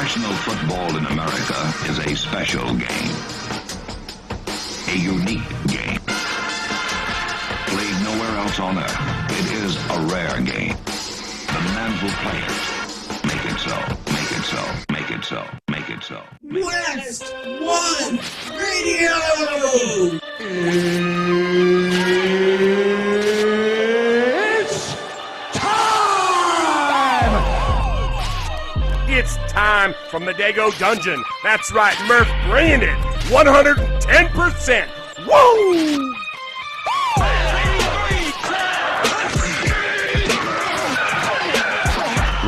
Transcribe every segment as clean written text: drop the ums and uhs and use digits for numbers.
Professional football in America is a special game. A unique game. Played nowhere else on earth. It is a rare game. The men who play it make it so, make it so, make it so, make it so. WestOne Radio! It's time! It's time from the Dago Dungeon. That's right, Murph bringing it 110%. Woo!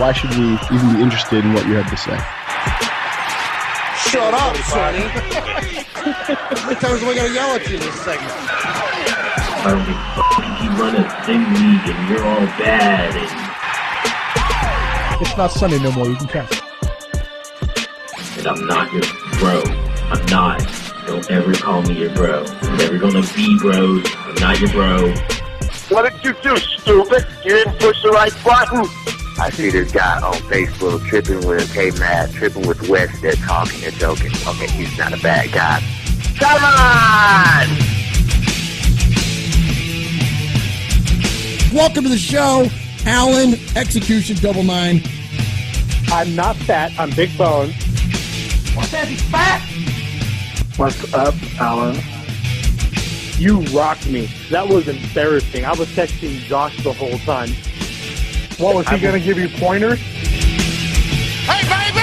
Why should we even be interested in what you have to say? Shut up, Sonny. How many times am I going to yell at you in this segment? I don't give a fuck. You run a thing league and you're all bad. It's not Sunday no more. You can catch. And I'm not your bro. I'm not. Don't ever call me your bro. I'm never gonna be bros. I'm not your bro. What did you do, stupid? You didn't push the right button. I see this guy on Facebook tripping with K-Matt, tripping with West. They're talking, they're joking. Okay, he's not a bad guy. Come on! Welcome to the show, Alan, Execution 99. I'm not fat, I'm big bone. What's that, he's fat? What's up, Alan? You rocked me. That was embarrassing. I was texting Josh the whole time. What, was he going to give you pointers? Hey, baby!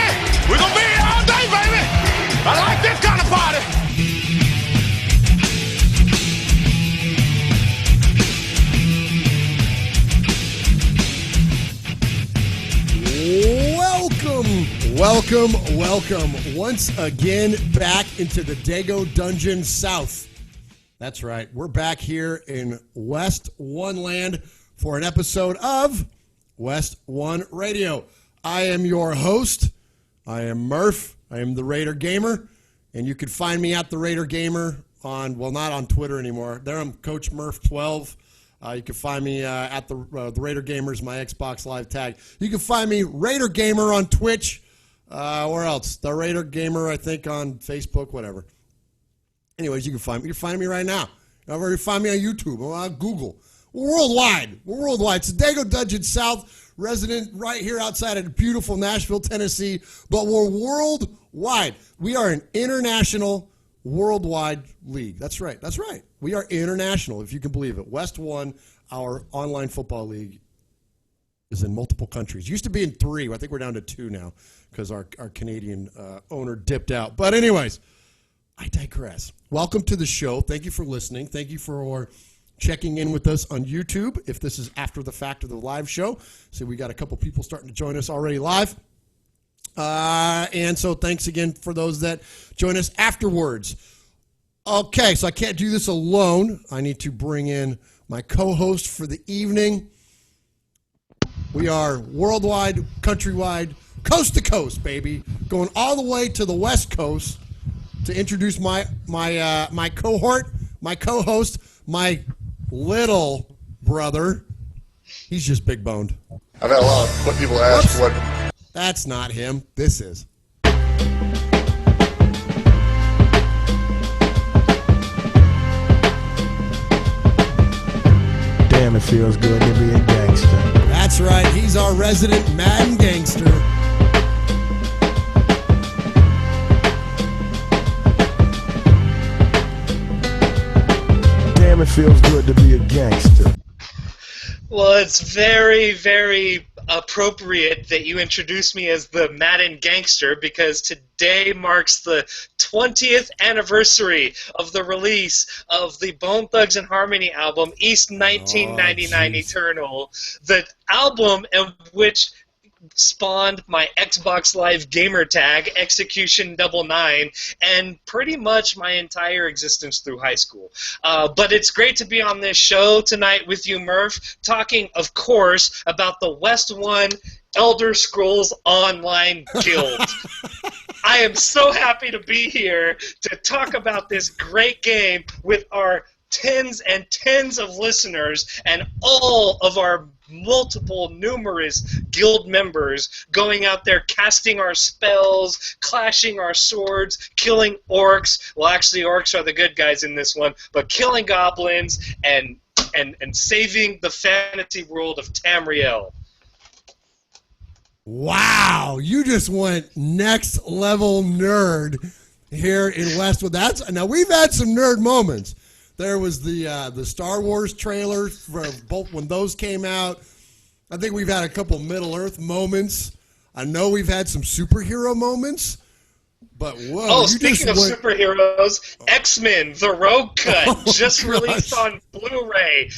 We're going to be here all day, baby! I like this kind of party! Welcome once again back into the Dago Dungeon South. That's right. We're back here in WestOne Land for an episode of WestOne Radio. I am your host. I am Murph. I am the Raider Gamer. And you can find me at the Raider Gamer on, well, not on Twitter anymore. There I'm Coach Murph 12. You can find me at the Raider Gamers, my Xbox Live tag. You can find me Raider Gamer on Twitch. Where else? The Raider Gamer, I think, on Facebook, whatever. Anyways, you can find me. You're finding me right now. You can find me on YouTube or on Google. We're worldwide. We're worldwide. It's the Dago Dungeon South, resident right here outside of beautiful Nashville, Tennessee. But we're worldwide. We are an international, worldwide league. That's right. That's right. We are international, if you can believe it. WestOne, our online football league, is in multiple countries. Used to be in 3. I think we're down to 2 now because our Canadian owner dipped out. But anyways, I digress. Welcome to the show. Thank you for listening. Thank you for checking in with us on YouTube. If this is after the fact of the live show, so we got a couple people starting to join us already live. And so thanks again for those that join us afterwards. Okay, so I can't do this alone. I need to bring in my co-host for the evening. We are worldwide, countrywide, coast to coast, baby. Going all the way to the West Coast to introduce my cohort, my co-host, my little brother. He's just big boned. I've had a lot of people ask what. That's not him. This is. Damn, it feels good to be a gangster. That's right. He's our resident Madden gangster. Damn, it feels good to be a gangster. Well, it's very, very appropriate that you introduce me as the Madden gangster because today marks the 20th anniversary of the release of the Bone Thugs and Harmony album, East 1999 Eternal, the album in which spawned my Xbox Live gamer tag, Execution 99, and pretty much my entire existence through high school. But it's great to be on this show tonight with you, Murph, talking, of course, about the WestOne Elder Scrolls Online Guild. I am so happy to be here to talk about this great game with our tens and tens of listeners and all of our numerous guild members going out there casting our spells, clashing our swords, killing orcs. Well, actually, orcs are the good guys in this one, but killing goblins and saving the fantasy world of Tamriel. Wow, you just went next level nerd here in Westwood. Now we've had some nerd moments. There was the Star Wars trailer for both when those came out. I think we've had a couple Middle Earth moments. I know we've had some superhero moments. But whoa! Oh, speaking of superheroes, X-Men: The Rogue Cut just released on Blu-ray.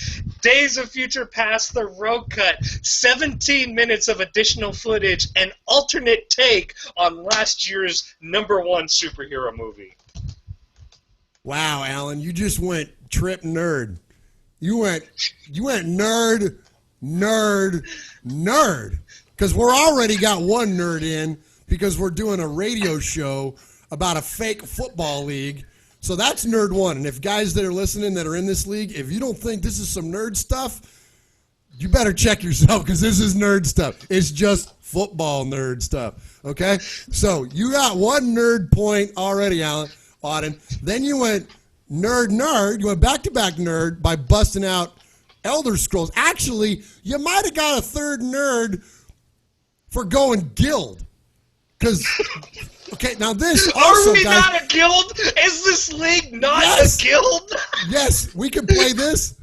Days of Future Past: The Rogue Cut, 17 minutes of additional footage, and alternate take on last year's #1 superhero movie. Wow, Alan, you just went trip nerd. You went nerd, because we're already got one nerd in. Because we're doing a radio show about a fake football league. So that's nerd one. And if guys that are listening that are in this league, if you don't think this is some nerd stuff, you better check yourself because this is nerd stuff. It's just football nerd stuff. Okay? So you got one nerd point already, Auden. Then you went nerd. You went back-to-back nerd by busting out Elder Scrolls. Actually, you might have got a third nerd for going guild. Because, okay, now this also, are we guys, not a guild? Is this league not a guild? Yes, we can play this.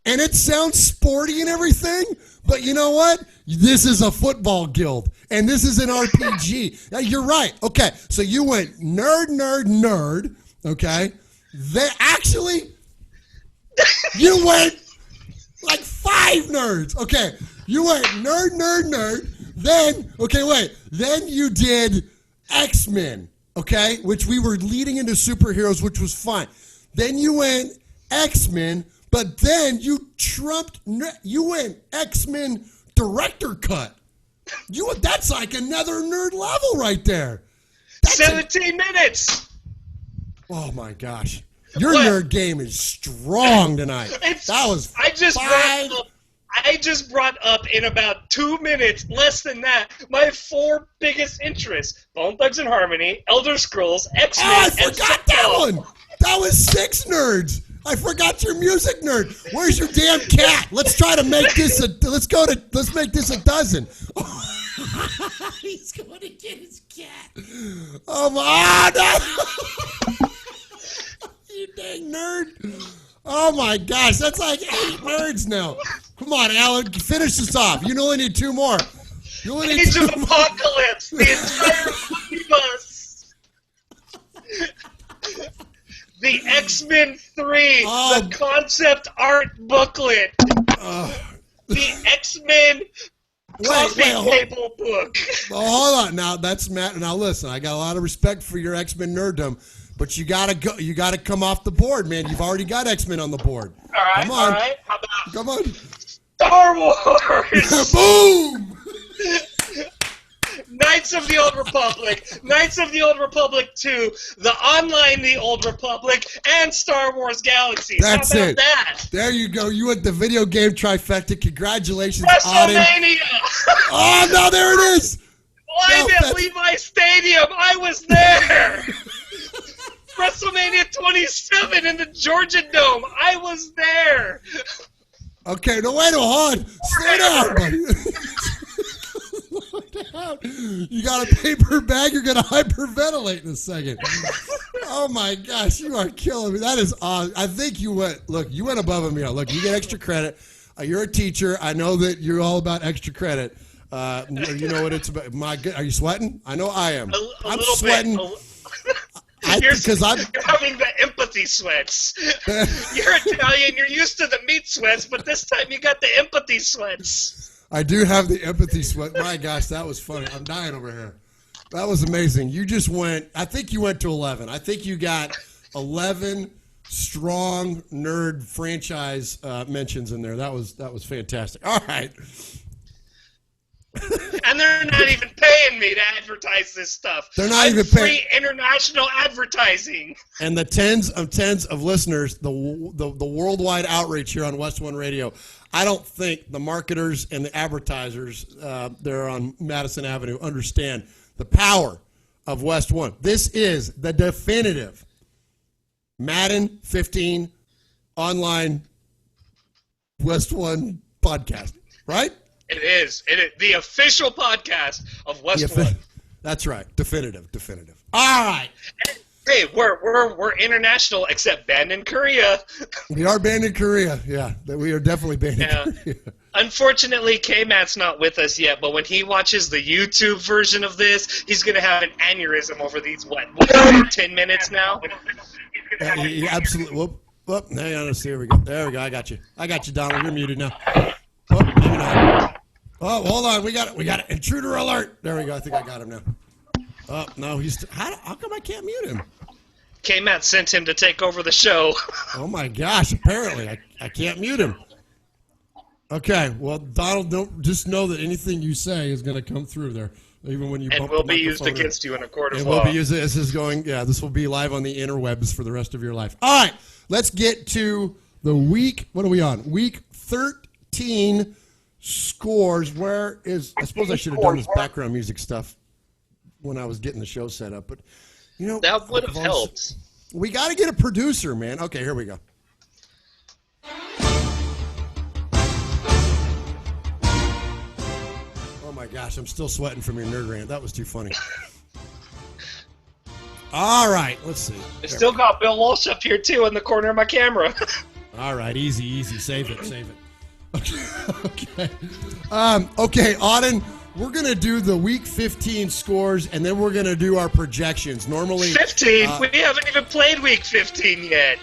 And it sounds sporty and everything, but you know what? This is a football guild, and this is an RPG. Now, you're right. Okay, so you went nerd, okay? You went like 5 nerds. Okay. You went nerd. Then you did X-Men, okay, which we were leading into superheroes, which was fine. Then you went X-Men, but then you went X-Men director cut. That's like another nerd level right there. 17 minutes. Oh my gosh. Your nerd game is strong tonight. I just brought up in about 2 minutes, less than that, my 4 biggest interests: Bone Thugs and Harmony, Elder Scrolls, X-Men, I forgot that one. That was 6 nerds. I forgot your music nerd. Where's your damn cat? Let's try to make this let's make this a dozen. He's going to get his cat. Oh my no. You dang nerd. Oh my gosh, that's like 8 nerds now. Come on, Alan, finish this off. You only need 2 more. You only need Age 2 of Apocalypse, the entire bus. The X-Men 3, the concept art booklet. The X-Men coffee table book. Oh, hold on. Now, that's Matt. Now, listen, I got a lot of respect for your X-Men nerddom. But you gotta go. You gotta come off the board, man. You've already got X-Men on the board. All right, come on. All right. How about come on? Star Wars. Boom. Knights of the Old Republic 2, the online The Old Republic, and Star Wars Galaxies. That's How about it. That? There you go. You went the video game trifecta. Congratulations, WrestleMania. Oh no, there it is. Live at Levi Stadium. I was there. WrestleMania 27 in the Georgia Dome. I was there. Okay, no, wait, hold on. Slow down, buddy. Slow down. You got a paper bag, you're going to hyperventilate in a second. Oh, my gosh, you are killing me. That is awesome. I think you went above and beyond. Look, you get extra credit. You're a teacher. I know that you're all about extra credit. You know what it's about. Are you sweating? I know I am. I'm sweating. You're having the empathy sweats. You're Italian, you're used to the meat sweats, but this time you got the empathy sweats. I do have the empathy sweat. My gosh, that was funny. I'm dying over here. That was amazing. You just went, I think you went to 11. I think you got 11 strong nerd franchise mentions in there. That was fantastic. All right. And they're not even paying me to advertise this stuff. They're not even free international advertising. And the tens of listeners, the worldwide outreach here on WestOne Radio. I don't think the marketers and the advertisers there on Madison Avenue understand the power of WestOne. This is the definitive Madden 15 online WestOne podcast, right? It is. The official podcast of WestOne. That's right. Definitive. All right. Hey, we're international, except banned in Korea. We are banned in Korea. Yeah, we are definitely banned in Korea. Unfortunately, K-Matt's not with us yet, but when he watches the YouTube version of this, he's going to have an aneurysm over these, 10 minutes now? He absolutely. Whoop. Hang on, let's see. Here we go. There we go. I got you, Donald. You're muted now. Oh, maybe not. Oh, hold on. We got it. Intruder alert. There we go. I think I got him now. Oh, no. How come I can't mute him? K-Matt sent him to take over the show. Oh, my gosh. Apparently, I can't mute him. Okay. Well, Donald, don't just know that anything you say is going to come through there, even when you bump will be used against you in a court of law. It will be used. This will be live on the interwebs for the rest of your life. All right. Let's get to the week. What are we on? Week 13 scores. I suppose I should have done this background music stuff when I was getting the show set up, but that would have helped. We got to get a producer, man. Okay, here we go. Oh my gosh, I'm still sweating from your nerd rant. That was too funny. All right, let's see. I still got Bill Walsh up here too in the corner of my camera. All right, easy. Save it. Okay. Okay, Auden, we're going to do the Week 15 scores, and then we're going to do our projections. Normally... 15? We haven't even played Week 15 yet.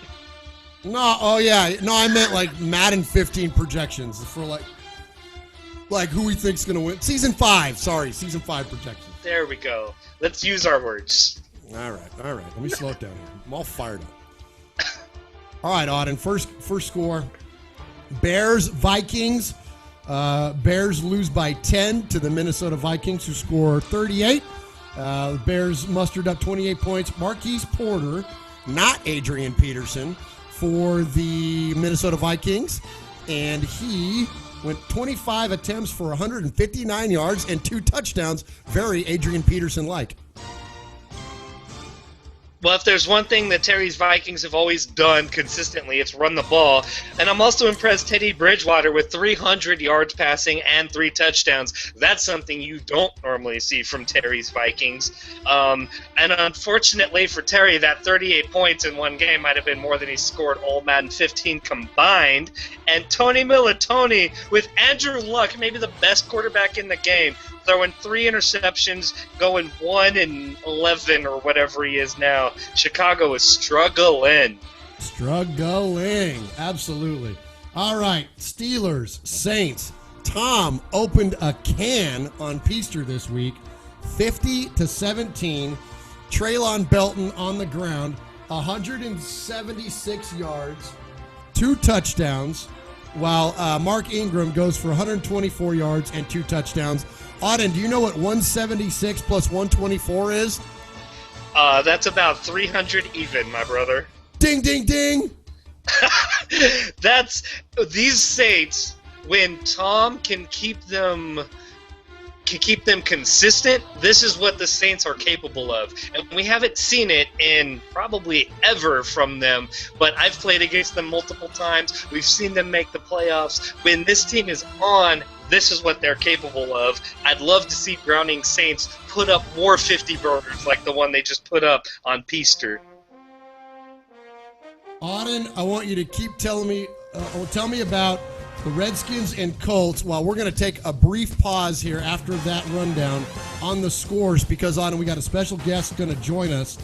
No, oh yeah. No, I meant like Madden 15 projections for like who we think's going to win. Season 5 projections. There we go. Let's use our words. All right. Let me slow it down here. I'm all fired up. All right, Auden, first score. Bears, Vikings. Bears lose by 10 to the Minnesota Vikings, who score 38. The Bears mustered up 28 points. Marquise Porter, not Adrian Peterson, for the Minnesota Vikings. And he went 25 attempts for 159 yards and 2 touchdowns. Very Adrian Peterson-like. Well, if there's one thing that Terry's Vikings have always done consistently, it's run the ball. And I'm also impressed Teddy Bridgewater with 300 yards passing and 3 touchdowns. That's something you don't normally see from Terry's Vikings. And unfortunately for Terry, that 38 points in one game might have been more than he scored all Madden 15 combined. And Tony Militoni, with Andrew Luck, maybe the best quarterback in the game, throwing 3 interceptions, going 1-11 or whatever he is now. Chicago is struggling. Absolutely. All right, Steelers, Saints. Tom opened a can on Peaster this week, 50-17. Traylon Belton on the ground, 176 yards, 2 touchdowns, while Mark Ingram goes for 124 yards and 2 touchdowns. Auden, do you know what 176 plus 124 is? That's about 300 even, my brother. Ding, ding, ding! That's these Saints. When Tom can keep them consistent, this is what the Saints are capable of. And we haven't seen it in probably ever from them, but I've played against them multiple times. We've seen them make the playoffs. When this team is on, this is what they're capable of. I'd love to see Browning Saints put up more 50 burgers like the one they just put up on Peaster. Auden, I want you to keep telling me, tell me about the Redskins and Colts, while we're going to take a brief pause here after that rundown on the scores, because, Auden, we got a special guest going to join us.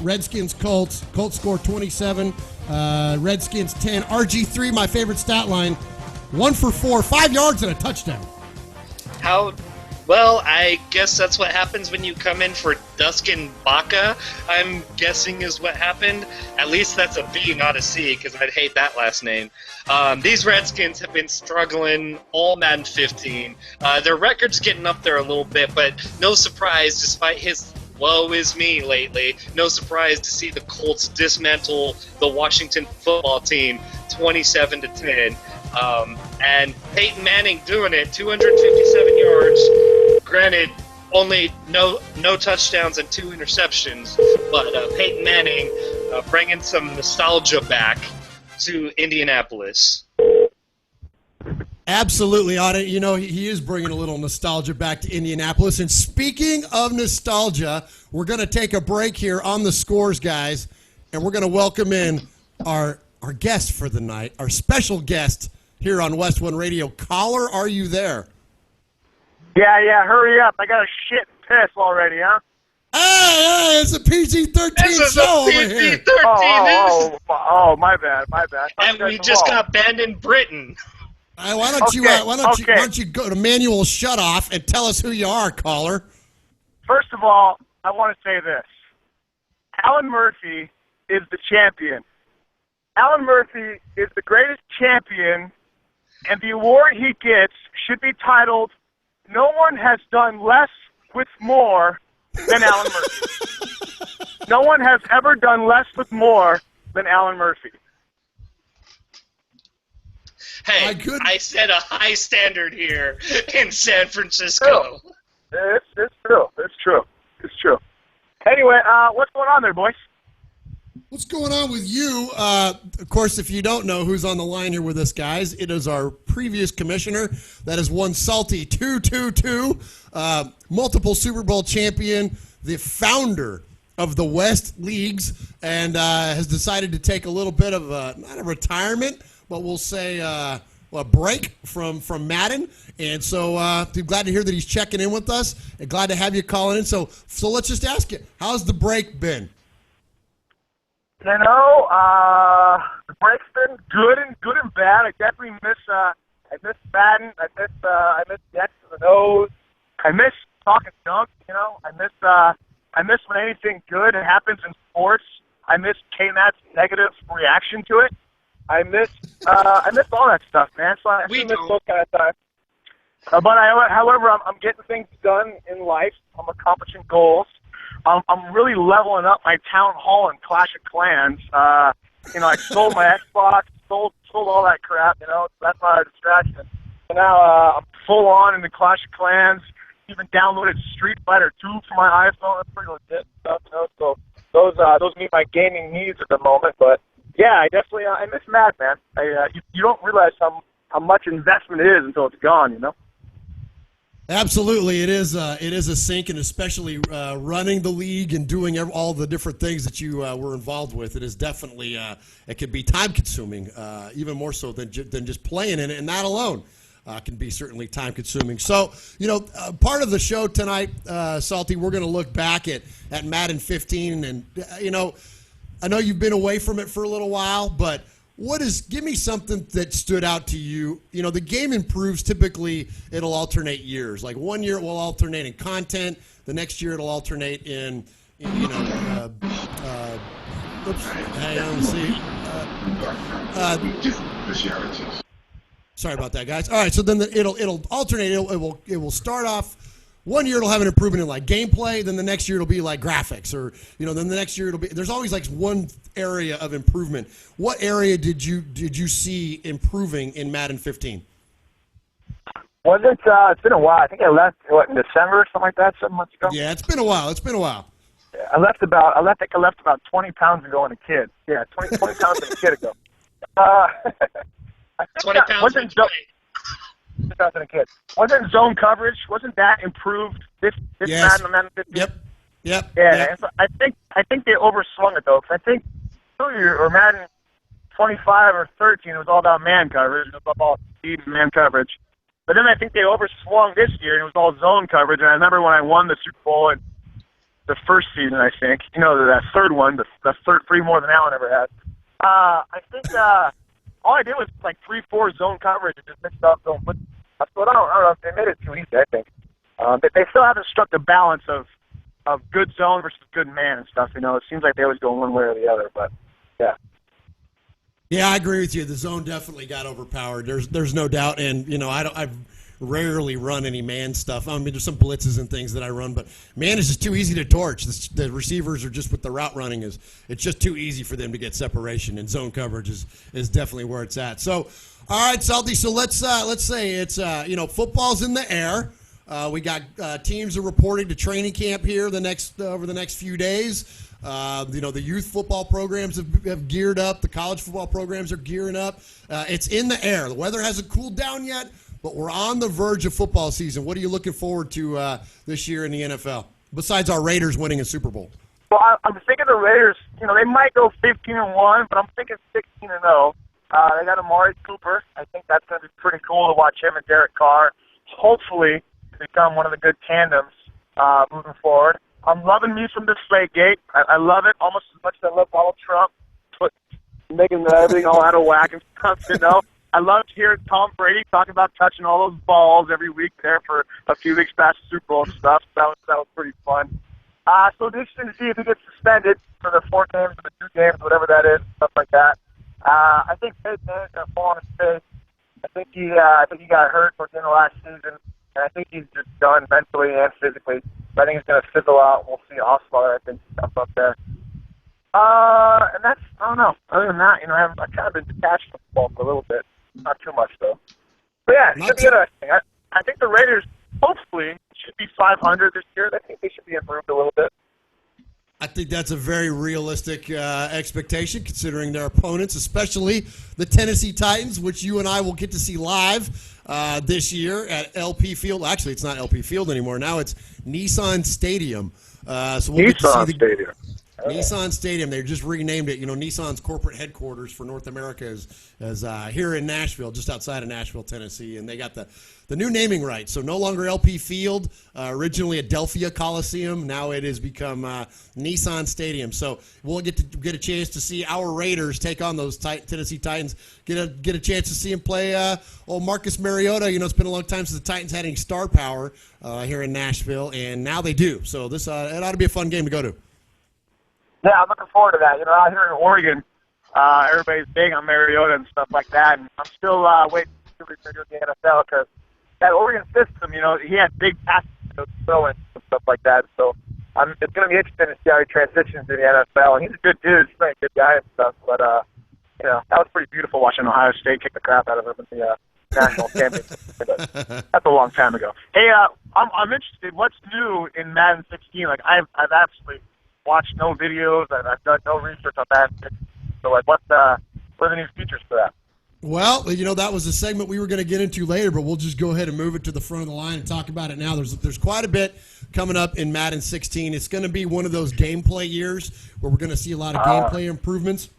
Redskins, Colts. Colts score 27. Redskins 10. RG3, my favorite stat line, 1 for 4, 5 yards and a touchdown. Well, I guess that's what happens when you come in for Duskin Baca, I'm guessing is what happened. At least that's a B, not a C, because I'd hate that last name. These Redskins have been struggling all Madden 15. Their record's getting up there a little bit, but no surprise, despite his woe is me lately, no surprise to see the Colts dismantle the Washington football team 27-10. And Peyton Manning doing it, 257 yards. Granted, only no touchdowns and 2 interceptions, but Peyton Manning bringing some nostalgia back to Indianapolis. Absolutely, Audit. You know, he is bringing a little nostalgia back to Indianapolis. And speaking of nostalgia, we're going to take a break here on the Scores, guys, and we're going to welcome in our guest for the night, our special guest here on WestOne Radio. Caller, are you there? Yeah, hurry up. I got a shit piss already, huh? Hey, it's a PG-13 show over here. PG-13. Oh, my bad. And we just got banned in Britain. Why don't you go to manual shutoff and tell us who you are, caller? First of all, I want to say this. Alan Murphy is the champion. Alan Murphy is the greatest champion, and the award he gets should be titled, "No one has done less with more than Alan Murphy." No one has ever done less with more than Alan Murphy. Hey, I set a high standard here in San Francisco. It's true. Anyway, what's going on there, boys? What's going on with you? Of course, if you don't know who's on the line here with us, guys, it is our previous commissioner that has won Salty 222, multiple Super Bowl champion, the founder of the West Leagues, and has decided to take a little bit of not a retirement, but we'll say a break from Madden. And so I'm glad to hear that he's checking in with us, and glad to have you calling in. So let's just ask you, how's the break been? You know, the break's been good and bad. I definitely miss Madden. I miss the X's and O's. I miss talking junk. You know, I miss when anything good happens in sports. I miss K-Matt's negative reaction to it. I miss all that stuff, man. So I miss those kind of times. However, I'm getting things done in life. I'm accomplishing goals. I'm really leveling up my town hall and Clash of Clans. I sold my Xbox, sold all that crap. You know, that's not a distraction. So now I'm full on in the Clash of Clans. Even downloaded Street Fighter 2 for my iPhone. That's pretty legit stuff. You know, so those meet my gaming needs at the moment. But yeah, I definitely I miss Mad, man. You don't realize how much investment it is until it's gone. You know. Absolutely, it is a sink, and especially running the league and doing all the different things that you were involved with. It is definitely it can be time consuming, even more so than just playing in it, and that alone can be certainly time consuming. So part of the show tonight, Salty, we're going to look back at Madden 15, and I know you've been away from it for a little while, but give me something that stood out to you. You know, the game improves. Typically, it'll alternate years. Like 1 year it will alternate in content. The next year it'll alternate in sorry about that, guys. All right, so then it'll alternate. It will start off. 1 year it'll have an improvement in like gameplay, then the next year it'll be like graphics, or then the next year it'll be. There's always like one area of improvement. What area did you see improving in Madden 15? Well, it's been a while. I think I left in December or something like that, 7 months ago. Yeah, it's been a while. Yeah, I left about 20 pounds ago and a kid. Yeah, 20 pounds and a kid ago. 20 pounds and a kid. Wasn't zone coverage? Wasn't that improved this yes. Madden 15? Yep. Yeah. Yep. So I think they overswung it though, because I think or Madden 25 or 13 it was all about man coverage. It was all speed and man coverage. But then I think they overswung this year and it was all zone coverage. And I remember when I won the Super Bowl in the first season, I think that third one, the third 3 more than Allen ever had. I think all I did was like 3-4 zone coverage and just mixed up zone. But I don't know if they made it too easy, I think. They still haven't struck the balance of good zone versus good man and stuff. You know, it seems like they always go one way or the other. But yeah. Yeah, I agree with you. The zone definitely got overpowered. There's no doubt. And you know, I've rarely run any man stuff. I mean, there's some blitzes and things that I run, but man is just too easy to torch. The receivers are just with the route running it's just too easy for them to get separation, and zone coverage is definitely where it's at. So, all right, Salty. So let's say it's football's in the air. We got teams are reporting to training camp here over the next few days. The youth football programs have geared up. The college football programs are gearing up. It's in the air. The weather hasn't cooled down yet, but we're on the verge of football season. What are you looking forward to this year in the NFL, besides our Raiders winning a Super Bowl? Well, I'm thinking the Raiders, they might go 15-1, but I'm thinking 16-0. They got Amari Cooper. I think that's going to be pretty cool to watch him and Derek Carr hopefully become one of the good tandems moving forward. I'm loving me from Deflategate. I love it almost as much as I love Donald Trump, making everything all out of whack and stuff, I loved hearing Tom Brady talking about touching all those balls every week there for a few weeks past the Super Bowl and stuff. That was pretty fun. So it's interesting to see if he gets suspended for the 4 games or the 2 games, whatever that is, stuff like that. I think Peyton Manning's going to fall on his face. I think he got hurt towards the end of last season, and I think he's just done mentally and physically. So I think he's going to fizzle out. We'll see Osweiler, I think, jump up there. And that's, I don't know. Other than that, I've kind of been detached from football for a little bit. Not too much, though. But yeah, it should be interesting. I think the Raiders, hopefully, should be 500 this year. I think they should be improved a little bit. I think that's a very realistic expectation, considering their opponents, especially the Tennessee Titans, which you and I will get to see live this year at LP Field. Actually, it's not LP Field anymore. Now it's Nissan Stadium. So we'll get to see Stadium. Nissan Stadium. They just renamed it. Nissan's corporate headquarters for North America is here in Nashville, just outside of Nashville, Tennessee, and they got the new naming rights. So no longer LP Field, originally Adelphia Coliseum. Now it has become Nissan Stadium. So we'll get a chance to see our Raiders take on those Tennessee Titans. Get a chance to see him play old Marcus Mariota. It's been a long time since the Titans had any star power here in Nashville, and now they do. So this it ought to be a fun game to go to. Yeah, I'm looking forward to that. Out here in Oregon, everybody's big on Mariota and stuff like that, and I'm still waiting to return to the NFL because that Oregon system, he had big passes to throw in and stuff like that. So it's going to be interesting to see how he transitions to the NFL. And he's a good dude. He's a good guy and stuff. But, that was pretty beautiful watching Ohio State kick the crap out of him in the national championship. That's a long time ago. Hey, I'm interested. What's new in Madden 16? Like, I've absolutely watched no videos, and I've done no research on Madden 16. So, like, what are the new features for that? Well, that was a segment we were going to get into later, but we'll just go ahead and move it to the front of the line and talk about it now. There's quite a bit coming up in Madden 16. It's going to be one of those gameplay years where we're going to see a lot of gameplay improvements.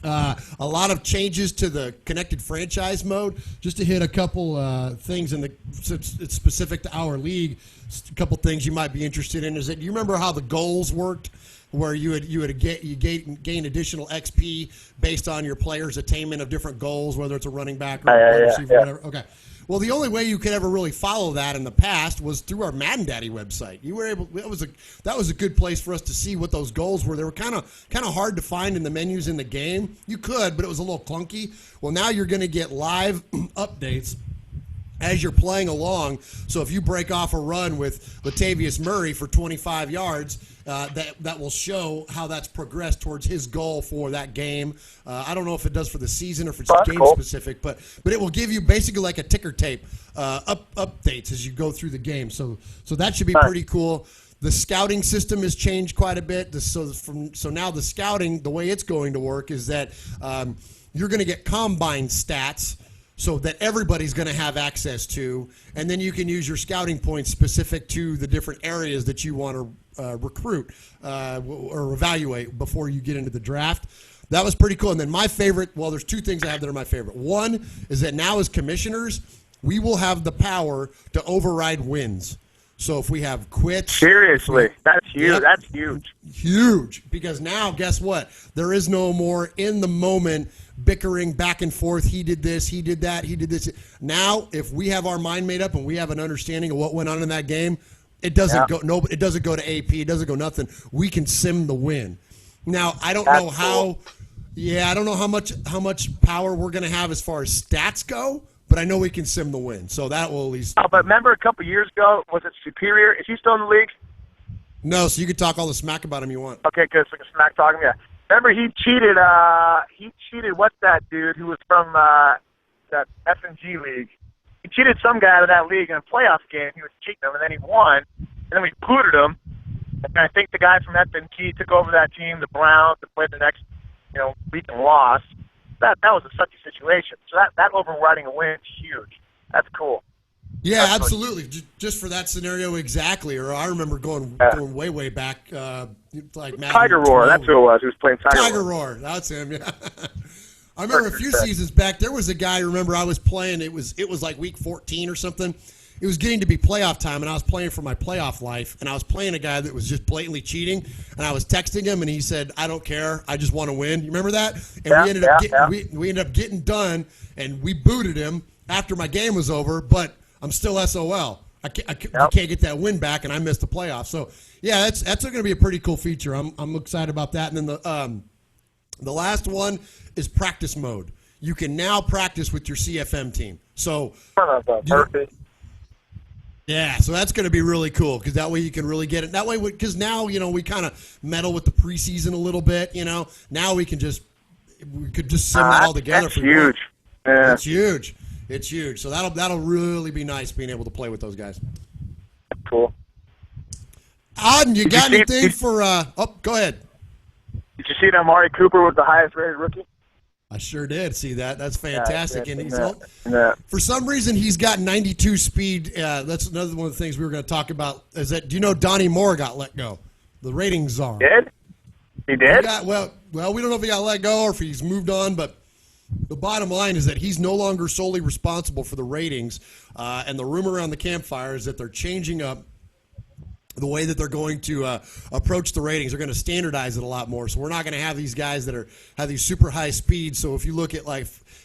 A lot of changes to the connected franchise mode. Just to hit a couple things since it's specific to our league, a couple things you might be interested in is that, do you remember how the goals worked? Where you gain additional XP based on your player's attainment of different goals, whether it's a running back or wide receiver, whatever. Okay. Well, the only way you could ever really follow that in the past was through our Madden Daddy website. You were able. That was a good place for us to see what those goals were. They were kind of hard to find in the menus in the game. You could, but it was a little clunky. Well, now you're going to get live updates as you're playing along. So if you break off a run with Latavius Murray for 25 yards, that will show how that's progressed towards his goal for that game. I don't know if it does for the season or if it's game specific, but it will give you basically like a ticker tape updates as you go through the game. So that should be pretty cool. The scouting system has changed quite a bit. So now the scouting, the way it's going to work is that you're going to get combine stats, so that everybody's going to have access to, and then you can use your scouting points specific to the different areas that you want to recruit or evaluate before you get into the draft. That was pretty cool. And then my favorite, well, there's 2 things I have that are my favorite. One is that now as commissioners, we will have the power to override wins. So if we have quits. Seriously, that's huge. Yep, that's huge. Huge. Because now, guess what? There is no more in the moment bickering back and forth. He did this, he did that, he did this. Now, if we have our mind made up and we have an understanding of what went on in that game, it doesn't go. No, it doesn't go to AP. It doesn't go nothing. We can sim the win. Now, I don't know how. Cool. Yeah, I don't know how much power we're going to have as far as stats go, but I know we can sim the win. So that will at least. Oh, but remember a couple years ago, was it Superior? Is he still in the league? No, so you can talk all the smack about him you want. Okay, good. So I can smack talk him. Yeah. Remember he cheated. What's that dude who was from that F&G league? He cheated some guy out of that league in a playoff game. He was cheating him, and then he won. And then we booted him. And I think the guy from F&G took over that team, the Browns, to play the next, week and lost. That was such a situation. So that overriding a win is huge. That's cool. Yeah, that's absolutely. Just for that scenario exactly. Or I remember going way back, like Madden Tiger Roar. That's who it was. He was playing Tiger Roar. That's him. Yeah. I remember a few seasons back, there was a guy. Remember, I was playing. It was like week 14 or something. It was getting to be playoff time, and I was playing for my playoff life, and I was playing a guy that was just blatantly cheating, and I was texting him, and he said, "I don't care. I just want to win." You remember that? And we ended up getting done, and we booted him after my game was over, but I'm still SOL. I can't get that win back, and I missed the playoff. So, yeah, that's going to be a pretty cool feature. I'm excited about that. And then the last one is practice mode. You can now practice with your CFM team. So, perfect. Yeah, so that's going to be really cool because that way you can really get it. That way, because now, we kind of meddle with the preseason a little bit, Now we could just sim that all together. That's huge. Yeah. It's huge. It's huge. So that'll really be nice being able to play with those guys. Cool. Auden, you got anything for go ahead. Did you see that Amari Cooper was the highest rated rookie? I sure did see that. That's fantastic. Yeah, and he's for some reason he's got 92 speed. That's another one of the things we were going to talk about. Is that do you know Donnie Moore got let go? The ratings czar. He did? Well, we don't know if he got let go or if he's moved on, but the bottom line is that he's no longer solely responsible for the ratings. And the rumor around the campfire is that they're changing up the way that they're going to approach the ratings. They're going to standardize it a lot more. So we're not going to have these guys that have these super high speeds. So if you look at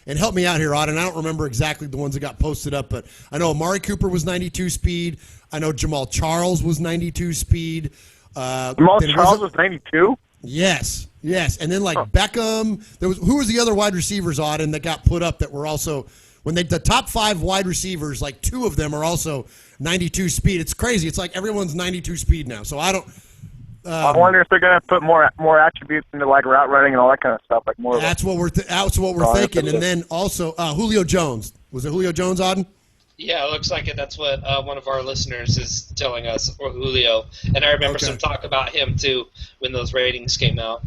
and help me out here, Auden, I don't remember exactly the ones that got posted up, but I know Amari Cooper was 92 speed. I know Jamal Charles was 92 speed. Jamal Charles was 92? Yes. And then Beckham, who was the other wide receivers, Auden, that got put up that were also the top 5 wide receivers, 2 of them are also 92 speed. It's crazy. It's like everyone's 92 speed now. So I don't. I wonder if they're going to put more attributes into route running and all that kind of stuff, more. That's what we're thinking. And then also Julio Jones. Was it Julio Jones, Auden? Yeah, it looks like it. That's what one of our listeners is telling us, or Julio. And I remember some talk about him too when those ratings came out.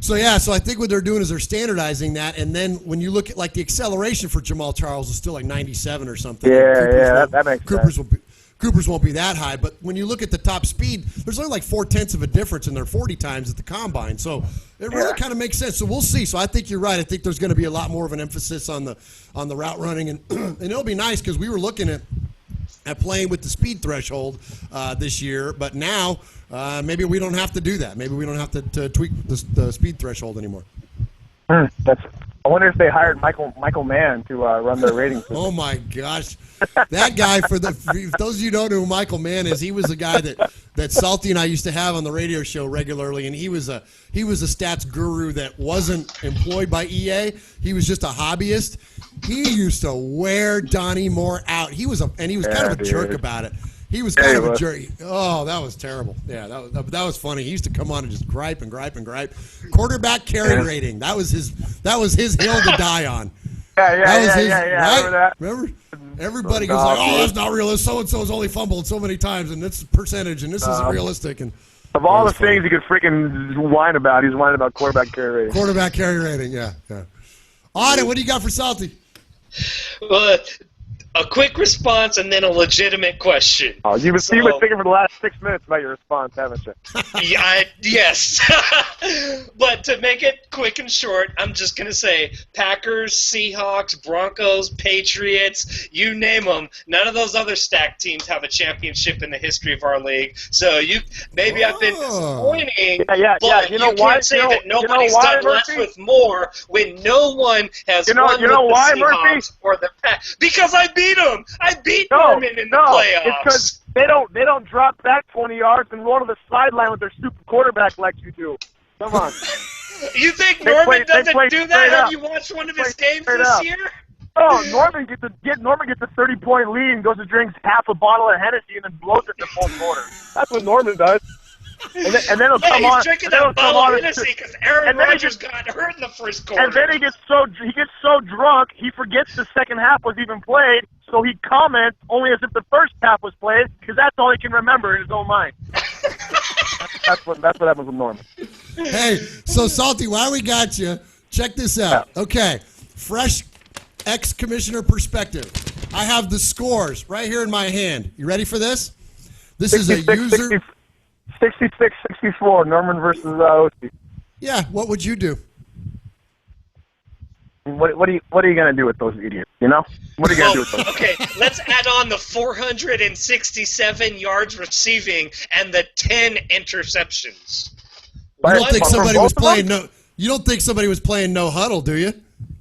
So I think what they're doing is they're standardizing that, and then when you look at the acceleration for Jamal Charles is still 97 or something. Yeah, that makes sense. Cooper's won't be that high, but when you look at the top speed, there's only 0.4 of a difference in their 40 times at the combine. So it really kind of makes sense. So we'll see. So I think you're right. I think there's going to be a lot more of an emphasis on the route running, and and it'll be nice because we were looking at playing with the speed threshold this year, but now maybe we don't have to do that. Maybe we don't have to tweak the speed threshold anymore. I wonder if they hired Michael Mann to run their ratings. Oh my gosh, that guy! For those of you who don't know who Michael Mann is, he was the guy that Salty and I used to have on the radio show regularly, and he was a stats guru that wasn't employed by EA. He was just a hobbyist. He used to wear Donnie Moore out. He was kind of a jerk about it. He was kind of a jerk. Oh, that was terrible. Yeah, that was funny. He used to come on and just gripe and gripe and gripe. Quarterback carry rating. That was his hill to die on. Yeah. Right? Remember? Everybody goes that's not real. So-and-so's only fumbled so many times, and it's percentage, and this isn't realistic. And of all the things you could freaking whine about, he's whining about quarterback carry rating. Quarterback carry rating, yeah. Auden, what do you got for Salty? Well, A quick response and then a legitimate question. Oh, you've been thinking for the last 6 minutes about your response, haven't you? Yes. But to make it quick and short, I'm just going to say Packers, Seahawks, Broncos, Patriots, you name them. None of those other stacked teams have a championship in the history of our league. So maybe I've been disappointing, but You can't say that nobody's done less with more when no one has won with the Seahawks or the Packers. Because I beat them. I beat Norman in the playoffs. It's because they don't drop back 20 yards and roll to the sideline with their stupid quarterback like you do. Come on. You think Norman doesn't do that? Have you watched one of his games this year? Oh, Norman gets a 30-point lead and goes and drinks half a bottle of Hennessy and then blows it in the fourth quarter. That's what Norman does. And then he'll come on. He's drinking that bottle of Hennessy because Aaron Rodgers got hurt in the first quarter. And then he gets so drunk he forgets the second half was even played. So he comments only as if the first half was played because that's all he can remember in his own mind. that's what happens with Norman. Hey, so Salty, while we got you, check this out. Okay, fresh ex-commissioner perspective. I have the scores right here in my hand. You ready for this? This is a user. 66-64, Norman versus Osi. Yeah, what would you do? What are you going to do with those idiots, you know? What are you going to do with those? Okay, let's add on the 467 yards receiving and the 10 interceptions. You don't think somebody was playing no huddle, do you?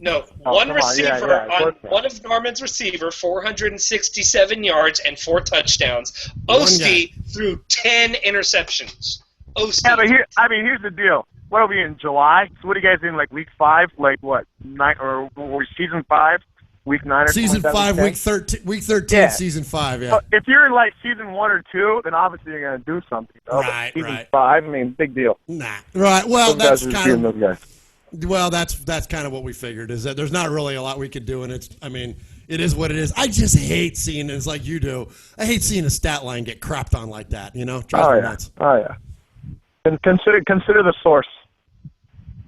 No, one receiver on one of Norman's receiver, 467 yards and 4 touchdowns. Osti threw 10 interceptions. Osti. Yeah, but here's the deal. What are we in July? So what are you guys in, like week 5? Like what? Season 5? Week 9 or Season 5, week 13, season 5, yeah. If you're in like season 1 or 2, then obviously you're going to do something. Right, season 5, I mean, big deal. Nah. Right, well, that's kind of... Those guys. Well, that's kind of what we figured, is that there's not really a lot we could do, and it is what it is. I just hate seeing, it's like you do, I hate seeing a stat line get crapped on like that, you know? Drives me nuts. Oh, yeah. And consider the source.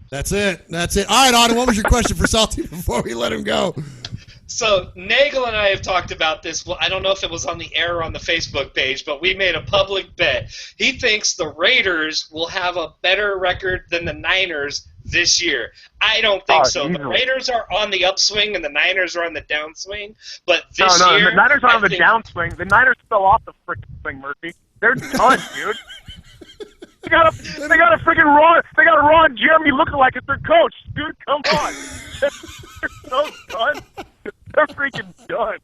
That's it. All right, Otto, what was your question for Salty before we let him go? So Nagel and I have talked about this. Well, I don't know if it was on the air or on the Facebook page, but we made a public bet. He thinks the Raiders will have a better record than the Niners this year. I don't think so. Easily. The Raiders are on the upswing and the Niners are on the downswing. But this year, the Niners are on the downswing. The Niners fell off the freaking swing, Murphy. They're done, dude. They got a freaking Ron Jeremy lookalike as their coach, dude. Come on, they're so done. They're freaking done.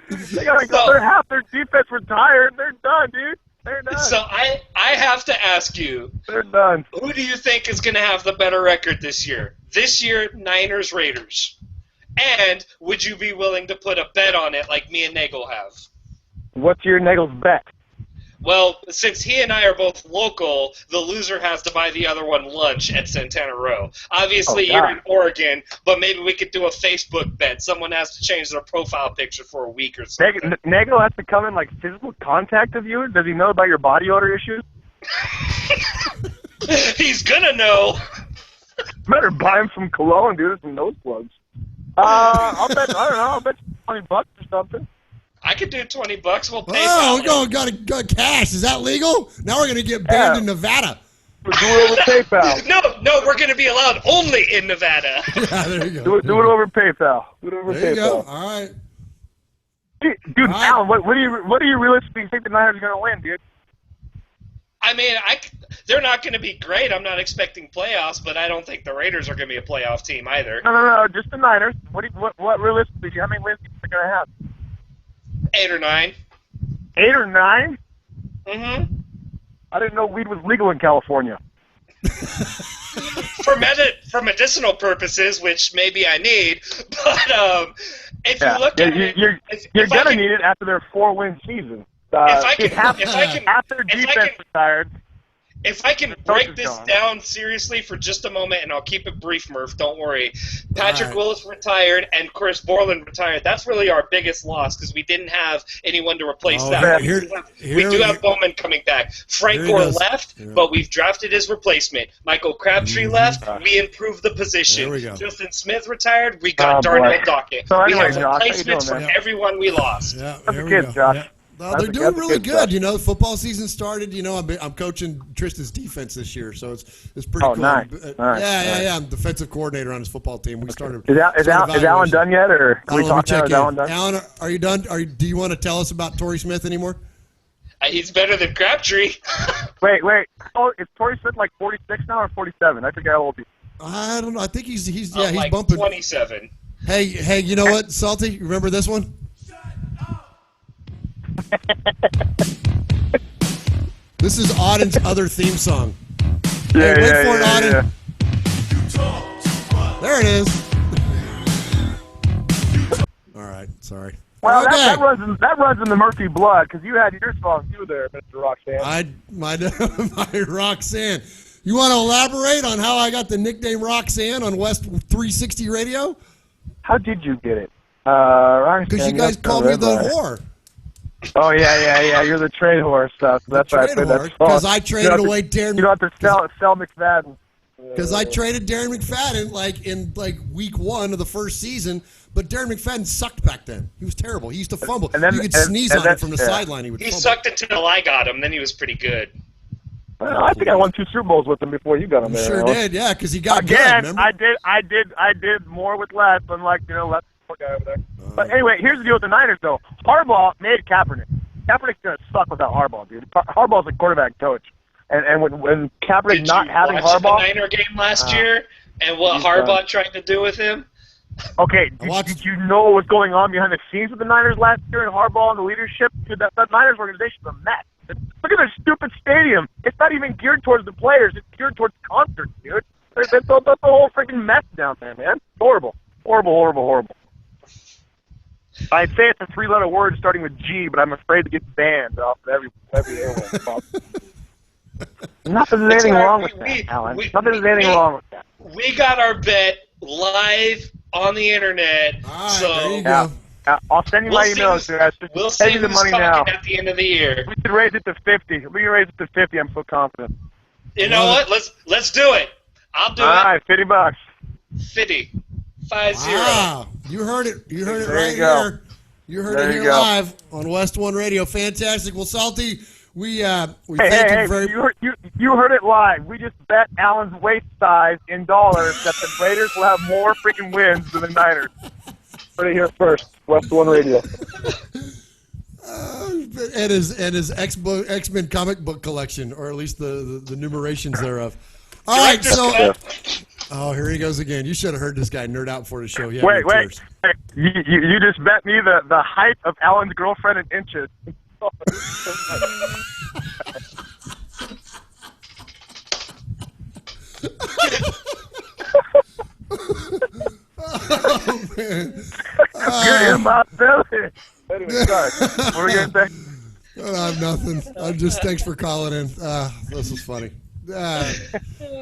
They got half their defense retired. They're done, dude. They're done. So I have to ask you, they're done. Who do you think is going to have the better record this year? This year, Niners, Raiders. And would you be willing to put a bet on it like me and Nagel have? What's your Nagel's bet? Well, since he and I are both local, the loser has to buy the other one lunch at Santana Row. Obviously, you're in Oregon, but maybe we could do a Facebook bet. Someone has to change their profile picture for a week or something. Nagel has to come in like physical contact with you? Does he know about your body odor issues? He's gonna know. Better buy him some cologne, dude, some nose plugs. I'll bet $20 or something. I could do $20. We'll pay. Oh, we got cash. Is that legal? Now we're gonna get banned in Nevada. Do it over PayPal. No, we're gonna be allowed only in Nevada. Yeah, there you go. Do it over PayPal. Do it over there PayPal. You go. All right. Dude, Alan, what do you realistically think the Niners are gonna win, dude? I mean, they're not going to be great. I'm not expecting playoffs, but I don't think the Raiders are going to be a playoff team either. No, just the Niners. What realistically, how many wins are you going to have? 8 or 9. 8 or 9? Mm-hmm. I didn't know weed was legal in California. For medicinal purposes, which maybe I need, but if you look at it... You're going to need it after their 4-win season. After defense retired. If I can break this down seriously for just a moment, and I'll keep it brief, Murph, don't worry. Patrick Willis retired, and Chris Borland retired. That's really our biggest loss because we didn't have anyone to replace that. We do have Bowman coming back. Frank Gore left, but we've drafted his replacement. Michael Crabtree left. We improved the position. Justin Smith retired. We got Darnell Dockett. So we anyway, have replacements for everyone we lost. Yeah, That's a kid, Josh. Yeah. Well, they're doing really good. You know, football season started. You know, I'm coaching Tristan's defense this year, so it's pretty cool. Nice. Yeah. I'm defensive coordinator on his football team. We started. Is Alan done yet, or can we talk now? Is Alan done? Alan, are you done? Do you want to tell us about Torrey Smith anymore? He's better than Crabtree. Wait. Oh, is Torrey Smith like 46 now or 47? I forget how old he is. I don't know. I think he's like bumping 27. Hey, you know what, Salty? Remember this one? This is Auden's other theme song. Wait for it, Auden. Yeah. There it is. All right, sorry. Well, that runs in the Murphy blood because you had your song too there, Mr. Roxanne. My Roxanne. You want to elaborate on how I got the nickname Roxanne on West 360 Radio? How did you get it? Because you guys called me the whore. Oh, yeah. You're the trade horse stuff. So that's why I played that song. Because I traded away Darren. You don't have to sell McFadden. Because I traded Darren McFadden in week 1 of the first season, but Darren McFadden sucked back then. He was terrible. He used to fumble. You could sneeze on him from the sideline. He sucked until I got him. Then he was pretty good. Well, I think I won 2 Super Bowls with him before you got him there. Sure did, yeah, because he got good. Remember? I did more with less, unlike less guy over there. But anyway, here's the deal with the Niners, though. Harbaugh made Kaepernick. Kaepernick's gonna suck without Harbaugh, dude. Harbaugh's a quarterback coach, and when Kaepernick not having Harbaugh. Did you watch the Niner game last year and what Harbaugh tried to do with him? Okay, did you know what was going on behind the scenes with the Niners last year and Harbaugh and the leadership? Dude, that Niners organization is a mess. Look at their stupid stadium. It's not even geared towards the players. It's geared towards concerts, dude. That's the whole freaking mess down there, man. Horrible. I'd say it's a 3-letter word starting with G, but I'm afraid to get banned off of every airway. Nothing's anything wrong with that, Alan. Nothing's anything wrong with that. We got our bet live on the internet. So there you go. I'll send you my email address. We'll see the money now. At the end of the year. We could raise it to 50. We can raise it to 50. I'm so confident. You know what? Let's do it. I'll do it. All right, $50. 50. 50. Wow. You heard it. You heard it right here. You heard it here live on WestOne Radio. Fantastic. Well, Salty, we thank you very much. You heard it live. We just bet Allen's waist size in dollars that the Raiders will have more freaking wins than the Niners. Heard it here first. WestOne Radio. And his X-Men comic book collection, or at least the numerations thereof. All right, so... Oh, here he goes again. You should have heard this guy nerd out before the show. Wait. You just bet me the height of Alan's girlfriend in inches. Oh, man. You're in my belly. Anyway, sorry. What were you going to say? I have nothing. Thanks for calling in. This was funny. All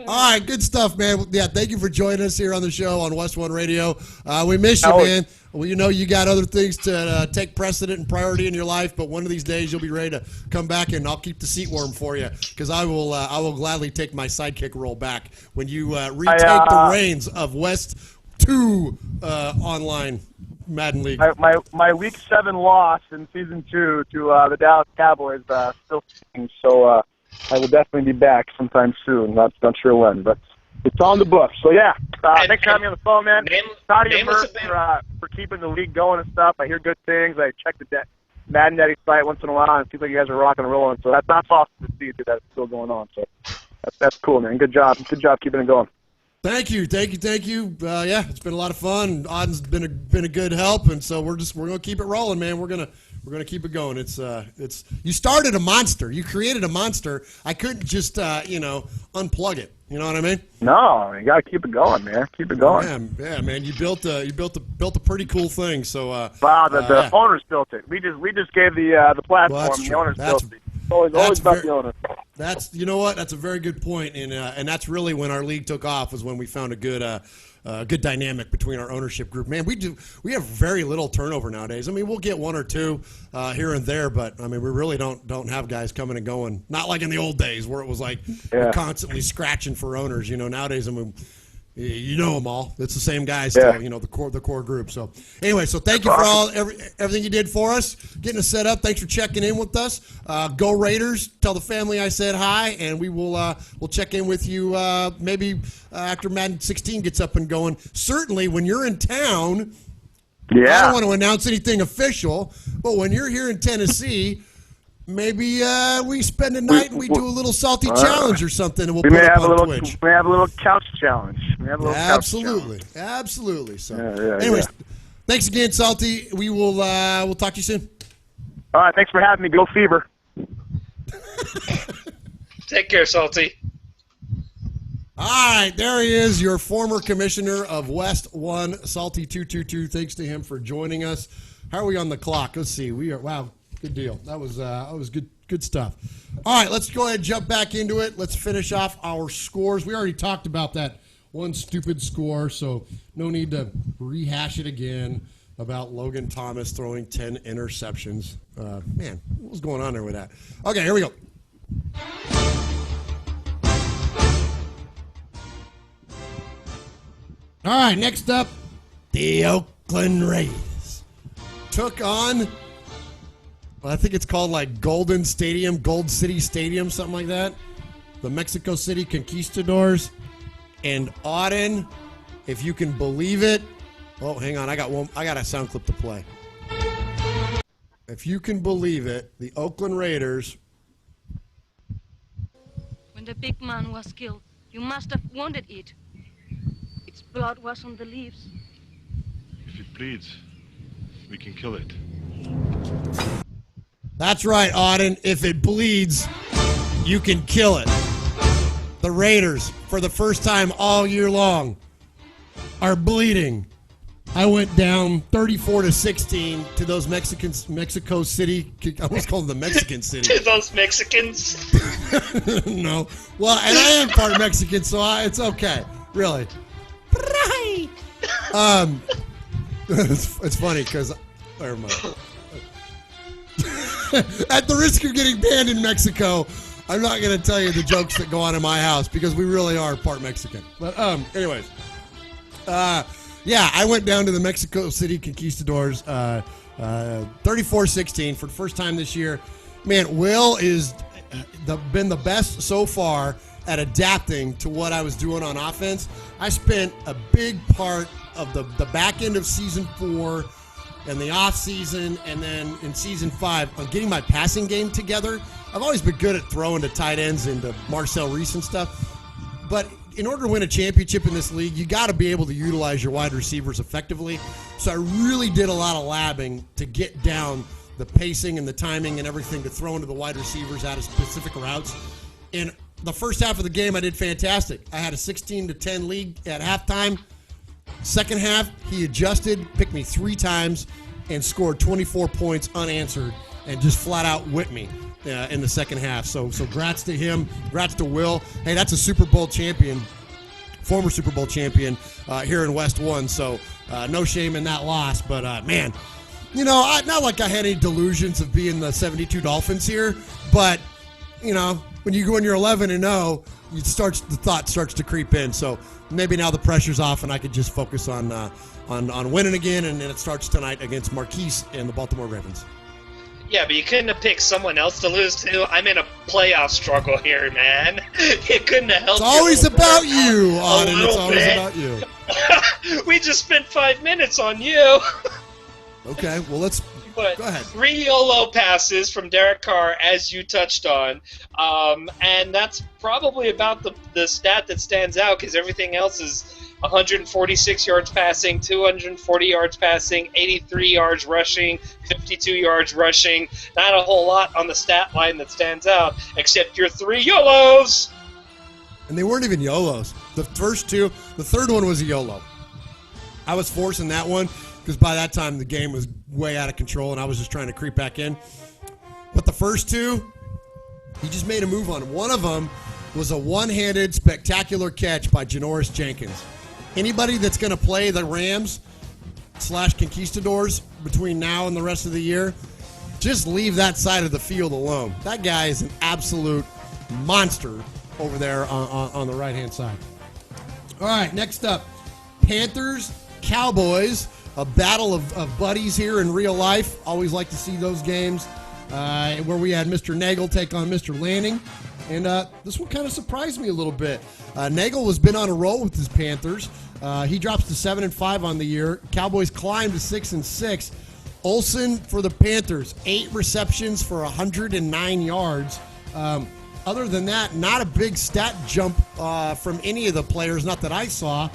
right, good stuff, man. Yeah, thank you for joining us here on the show on WestOne Radio. We miss you, man. Well, you got other things to take precedent and priority in your life, but one of these days you'll be ready to come back, and I'll keep the seat warm for you because I will gladly take my sidekick role back when you retake the reins of West 2 online Madden League. My Week 7 loss in Season 2 to the Dallas Cowboys still stinks, so I will definitely be back sometime soon. Not sure when, but it's on the books. So, yeah. Thanks for having me on the phone, man. Proud of you, Murph, for keeping the league going and stuff. I hear good things. I check the Madden Daddy site once in a while, and it seems like you guys are rocking and rolling. So that's awesome to see that it's still going on. So that's cool, man. Good job. Good job keeping it going. Thank you. Yeah, it's been a lot of fun. Auden's been a good help, and so we're gonna keep it rolling, man. We're gonna keep it going. It's you started a monster. You created a monster. I couldn't just unplug it. You know what I mean? No, you gotta keep it going, man. Keep it going. Yeah, man. You built a pretty cool thing. So the owners built it. We just gave the platform. The owners built it. Always about the owner. You know what? That's a very good point, and that's really when our league took off, was when we found a good dynamic between our ownership group. Man, we have very little turnover nowadays. I mean, we'll get one or two here and there, but I mean, we really don't have guys coming and going. Not like in the old days where it was like we're constantly scratching for owners. You know, nowadays, I mean, you know them all. It's the same guys still, you know, the core group. So anyway, so thank you for everything you did for us, getting us set up. Thanks for checking in with us. Go Raiders. Tell the family I said hi, and we will we'll check in with you maybe after Madden 16 gets up and going. Certainly when you're in town. Yeah. I don't want to announce anything official, but when you're here in Tennessee, maybe we spend a night and we do a little salty challenge or something, and we'll put it up on Twitch. We have a little couch challenge. Absolutely. So, anyways, thanks again, Salty. We will we'll talk to you soon. All right, thanks for having me. Go Fever. Take care, Salty. All right, there he is, your former commissioner of WestOne, Salty222. Thanks to him for joining us. How are we on the clock? Let's see. We are good deal. That was good stuff. All right, let's go ahead and jump back into it. Let's finish off our scores. We already talked about that one stupid score, so no need to rehash it again about Logan Thomas throwing 10 interceptions. Man, what was going on there with that? Okay, here we go. All right, next up, the Oakland Raiders took on, I think it's called like Gold City Stadium, something like that. The Mexico City Conquistadors. And Auden, if you can believe it. Oh, hang on, I got a sound clip to play. If you can believe it, the Oakland Raiders. When the big man was killed, you must have wanted it. Its blood was on the leaves. If it bleeds, we can kill it. That's right, Auden. If it bleeds, you can kill it. The Raiders, for the first time all year long, are bleeding. I went down 34-16 to those Mexico City. I almost called them the Mexican City. To those Mexicans? No. Well, and I am part Mexican, so it's okay. Really. It's funny because at the risk of getting banned in Mexico, I'm not going to tell you the jokes that go on in my house because we really are part Mexican. But anyways, yeah, I went down to the Mexico City Conquistadors 34-16 for the first time this year. Man, Will is been the best so far at adapting to what I was doing on offense. I spent a big part of the back end of Season 4 and the off season and then in Season 5 on getting my passing game together. I've always been good at throwing to tight ends and to Marcel Reese and stuff. But in order to win a championship in this league, you got to be able to utilize your wide receivers effectively. So I really did a lot of labbing to get down the pacing and the timing and everything to throw into the wide receivers out of specific routes. And the first half of the game, I did fantastic. I had a 16-10 lead at halftime. Second half, he adjusted, picked me 3 times, and scored 24 points unanswered and just flat out whipped me in the second half. So grats to him. Grats to Will. Hey, that's a Super Bowl champion, former Super Bowl champion here in WestOne. So no shame in that loss. But, man, you know, not like I had any delusions of being the 72 Dolphins here. But, you know, when you're 11-0, the thought starts to creep in. So maybe now the pressure's off and I could just focus on winning again. And then it starts tonight against Marquise and the Baltimore Ravens. Yeah, but you couldn't have picked someone else to lose to. I'm in a playoff struggle here, man. It couldn't have helped. It's always about you, Auden. It's always about you. We just spent 5 minutes on you. Okay, well, let's go ahead. 3 YOLO passes from Derek Carr, as you touched on. And that's probably about the stat that stands out because everything else is 146 yards passing, 240 yards passing, 83 yards rushing, 52 yards rushing. Not a whole lot on the stat line that stands out, except your 3 YOLOs. And they weren't even YOLOs. The first 2, the third one was a YOLO. I was forcing that one because by that time the game was way out of control and I was just trying to creep back in. But the first 2, He just made a move on it. One of them was a one-handed spectacular catch by Janoris Jenkins. Anybody that's going to play the Rams / Conquistadors between now and the rest of the year, just leave that side of the field alone. That guy is an absolute monster over there on the right-hand side. All right, next up, Panthers, Cowboys, a battle of buddies here in real life. Always like to see those games where we had Mr. Nagel take on Mr. Lanning. And this one kind of surprised me a little bit. Nagel has been on a roll with his Panthers. He drops to 7-5 on the year. Cowboys climb to 6-6. Olsen for the Panthers, 8 receptions for 109 yards. Other than that, not a big stat jump from any of the players, not that I saw.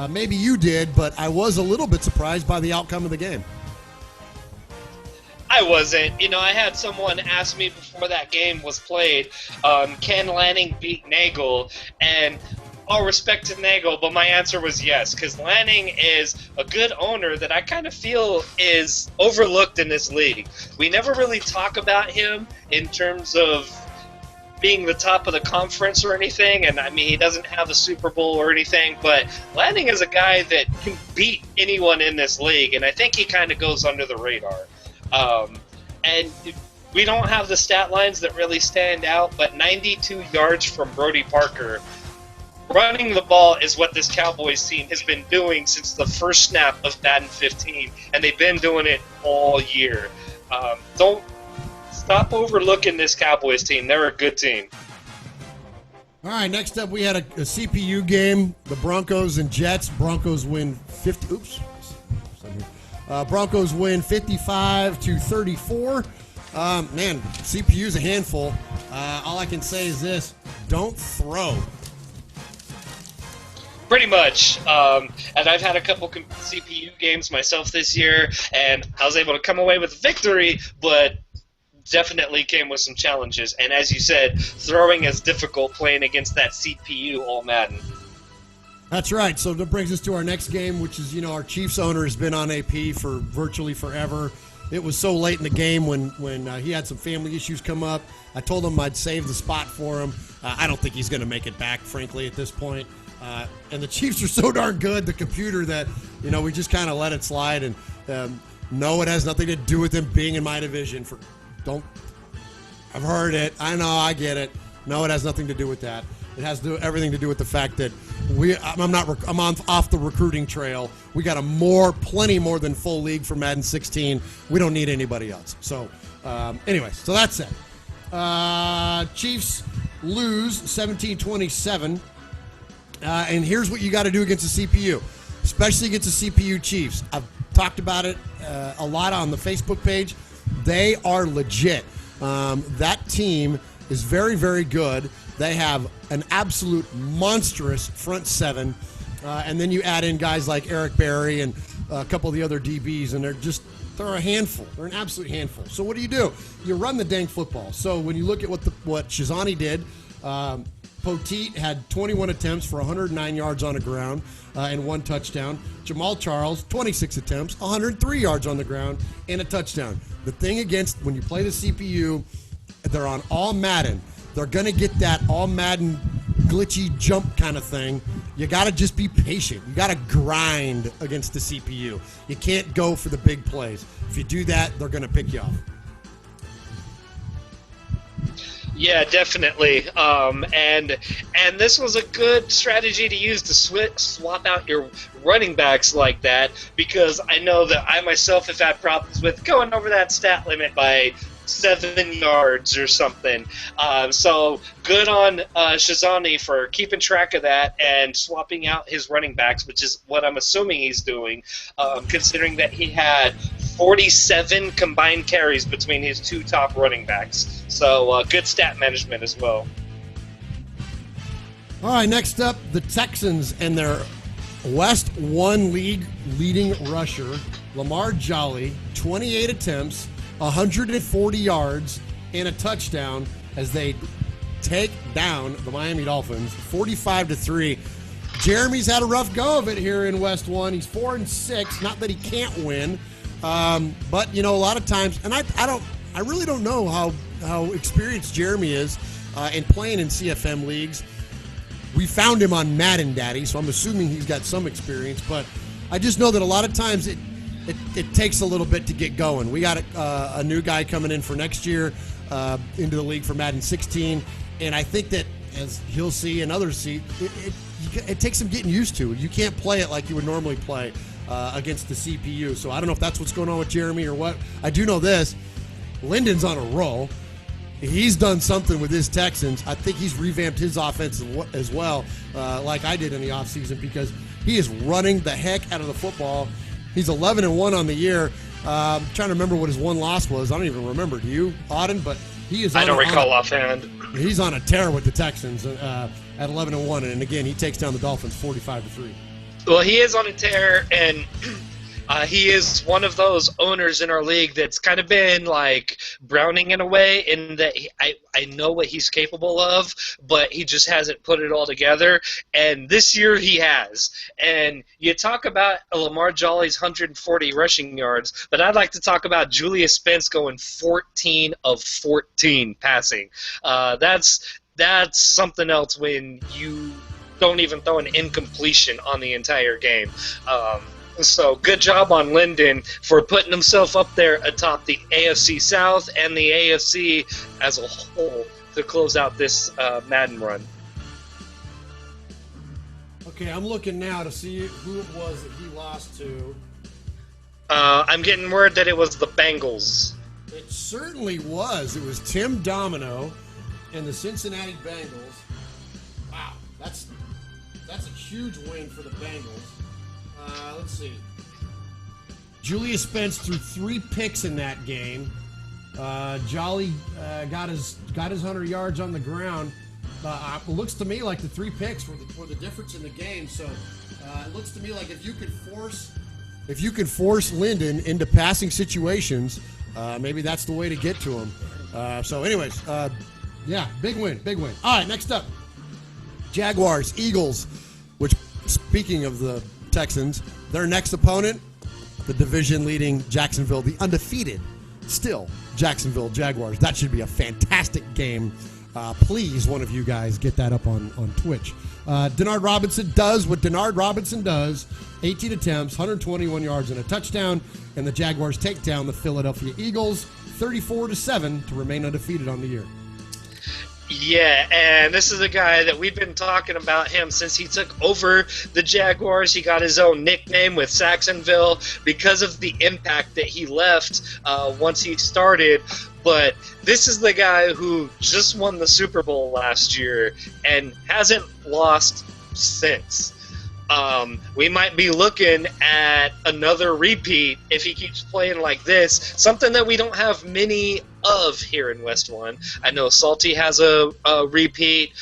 Maybe you did, but I was a little bit surprised by the outcome of the game. I wasn't. You know, I had someone ask me before that game was played, can Lanning beat Nagel? And all respect to Nagel, but my answer was yes, because Lanning is a good owner that I kind of feel is overlooked in this league. We never really talk about him in terms of being the top of the conference or anything, and I mean, he doesn't have a Super Bowl or anything, but Lanning is a guy that can beat anyone in this league, and I think he kind of goes under the radar. And we don't have the stat lines that really stand out, but 92 yards from Brody Parker. Running the ball is what this Cowboys team has been doing since the first snap of Madden 15, and they've been doing it all year. Don't stop overlooking this Cowboys team. They're a good team. All right, next up we had a CPU game, the Broncos and Jets. Broncos win 50. Oops. Broncos win 55-34. Man, CPU's a handful. All I can say is this: don't throw. Pretty much. And I've had a couple CPU games myself this year, and I was able to come away with a victory, but definitely came with some challenges. And as you said, throwing is difficult playing against that CPU all Madden. That's right. So that brings us to our next game, which is, our Chiefs owner has been on AP for virtually forever. It was so late in the game when he had some family issues come up. I told him I'd save the spot for him. I don't think he's going to make it back, frankly, at this point. And the Chiefs are so darn good, the computer, that, we just kind of let it slide. And no, it has nothing to do with them being in my division. I've heard it. I know, I get it. No, it has nothing to do with that. It has everything to do with the fact that I'm off the recruiting trail. We got plenty more than full league for Madden 16. We don't need anybody else. So, anyway, so that's it. Chiefs lose 17-27. And here's what you got to do against the CPU, especially against the CPU Chiefs. I've talked about it a lot on the Facebook page. They are legit. That team is very, very good. They have an absolute monstrous front seven. And then you add in guys like Eric Berry and a couple of the other DBs, and they're a handful. They're an absolute handful. So what do? You run the dang football. So when you look at what Shazani did, Poteet had 21 attempts for 109 yards on the ground and 1 touchdown. Jamal Charles, 26 attempts, 103 yards on the ground and a touchdown. The thing against when you play the CPU, they're on all Madden. They're going to get that all Madden glitchy jump kind of thing. You got to just be patient. You got to grind against the CPU. You can't go for the big plays. If you do that, they're going to pick you off. Yeah, definitely. And this was a good strategy to use to swap out your running backs like that, because I know that I myself have had problems with going over that stat limit by 7 yards or something. So good on Shazani for keeping track of that and swapping out his running backs, which is what I'm assuming he's doing, considering that he had 47 combined carries between his 2 top running backs. So good stat management as well. All right, next up, the Texans and their West 1 League leading rusher, Lamar Jolly, 28 attempts, 140 yards, and a touchdown as they take down the Miami Dolphins 45-3. Jeremy's had a rough go of it here in West 1. He's 4-6. Not that he can't win, but a lot of times, and I really don't know how how experienced Jeremy is in playing in CFM leagues. We found him on Madden Daddy, so I'm assuming he's got some experience. But I just know that a lot of times it takes a little bit to get going. We got a new guy coming in for next year into the league for Madden 16, and I think that, as he'll see and others see, it takes some getting used to. You can't play it like you would normally play against the CPU. So I don't know if that's what's going on with Jeremy or what. I do know this. Lyndon's on a roll. He's done something with his Texans. I think he's revamped his offense as well, like I did in the offseason, because he is running the heck out of the football. He's 11-1 on the year. I'm trying to remember what his one loss was. I don't even remember. Do you, Auden? But he is. I don't recall offhand. He's on a tear with the Texans at 11-1, and again, he takes down the Dolphins 45-3. Well, he is on a tear, and he is one of those owners in our league that's kind of been like Browning in a way, in that I know what he's capable of, but he just hasn't put it all together. And this year he has. And you talk about Lamar Jolly's 140 rushing yards, but I'd like to talk about Julius Spence going 14 of 14 passing. That's something else when you don't even throw an incompletion on the entire game. So good job on Lyndon for putting himself up there atop the AFC South and the AFC as a whole to close out this Madden run. Okay, I'm looking now to see who it was that he lost to. I'm getting word that it was the Bengals. It certainly was. It was Tim Domino and the Cincinnati Bengals. Wow, that's a huge win for the Bengals. Let's see. Julius Spence threw 3 picks in that game. Jolly got his 100 yards on the ground. It looks to me like the 3 picks were the difference in the game. So it looks to me like if you could force Lyndon into passing situations, maybe that's the way to get to him. So, anyways, yeah, big win. All right, next up, Jaguars, Eagles. Which, speaking of the Texans, their next opponent, the division-leading Jacksonville, the undefeated, still Jacksonville Jaguars. That should be a fantastic game. Please, one of you guys, get that up on Twitch. Denard Robinson does what Denard Robinson does. 18 attempts, 121 yards, and a touchdown. And the Jaguars take down the Philadelphia Eagles 34-7 to remain undefeated on the year. Yeah, and this is a guy that we've been talking about him since he took over the Jaguars. He got his own nickname with Saxonville because of the impact that he left once he started. But this is the guy who just won the Super Bowl last year and hasn't lost since. We might be looking at another repeat if he keeps playing like this, something that we don't have many of here in West One. I know Salty has a repeat,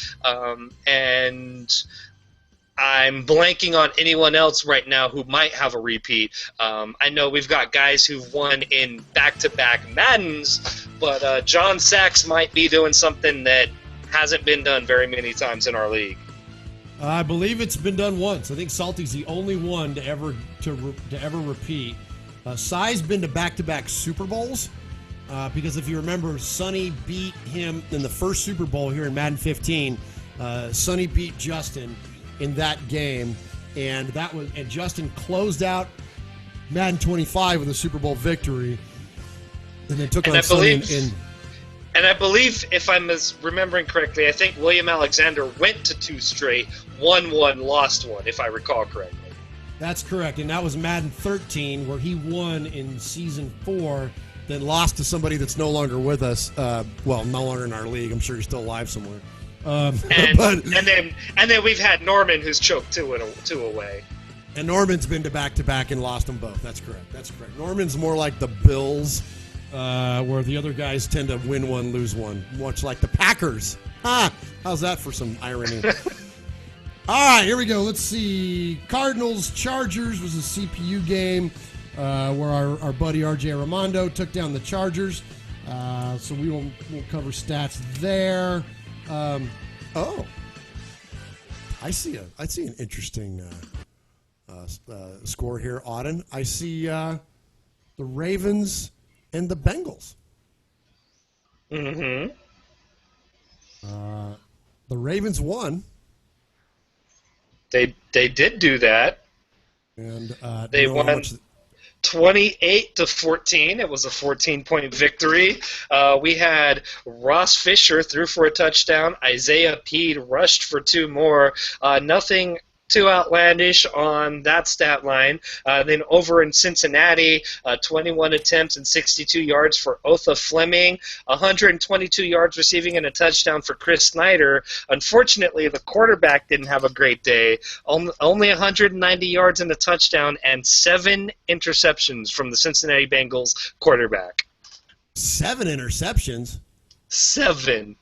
and I'm blanking on anyone else right now who might have a repeat. I know we've got guys who've won in back-to-back Maddens, but John Sachs might be doing something that hasn't been done very many times in our league. I believe it's been done once. I think Salty's the only one to ever repeat. Cy's been to back-to-back Super Bowls because if you remember, Sonny beat him in the first Super Bowl here in Madden 15. Sonny beat Justin in that game, and Justin closed out Madden 25 with a Super Bowl victory, and then took on Sonny in. And I believe, if I'm remembering correctly, I think William Alexander went to 2 straight, won 1, lost 1, if I recall correctly. That's correct, and that was Madden 13, where he won in Season 4, then lost to somebody that's no longer with us. No longer in our league. I'm sure he's still alive somewhere. And then we've had Norman, who's choked 2 away. And Norman's been to back-to-back and lost them both. That's correct. Norman's more like the Bills, where the other guys tend to win 1, lose 1, much like the Packers. How's that for some irony? All right, here we go. Let's see. Cardinals-Chargers was a CPU game where our buddy R.J. Armando took down the Chargers. So we won't cover stats there. I see an interesting score here, Auden. I see the Ravens and the Bengals. Mm-hmm. The Ravens won. They did do that. And they won 28-14. It was a 14-point victory. We had Ross Fisher threw for a touchdown. Isaiah Peed rushed for 2 more. Nothing too outlandish on that stat line. Then over in Cincinnati, 21 attempts and 62 yards for Otha Fleming, 122 yards receiving and a touchdown for Chris Snyder. Unfortunately, the quarterback didn't have a great day. Only 190 yards and a touchdown and 7 interceptions from the Cincinnati Bengals quarterback. 7 interceptions? 7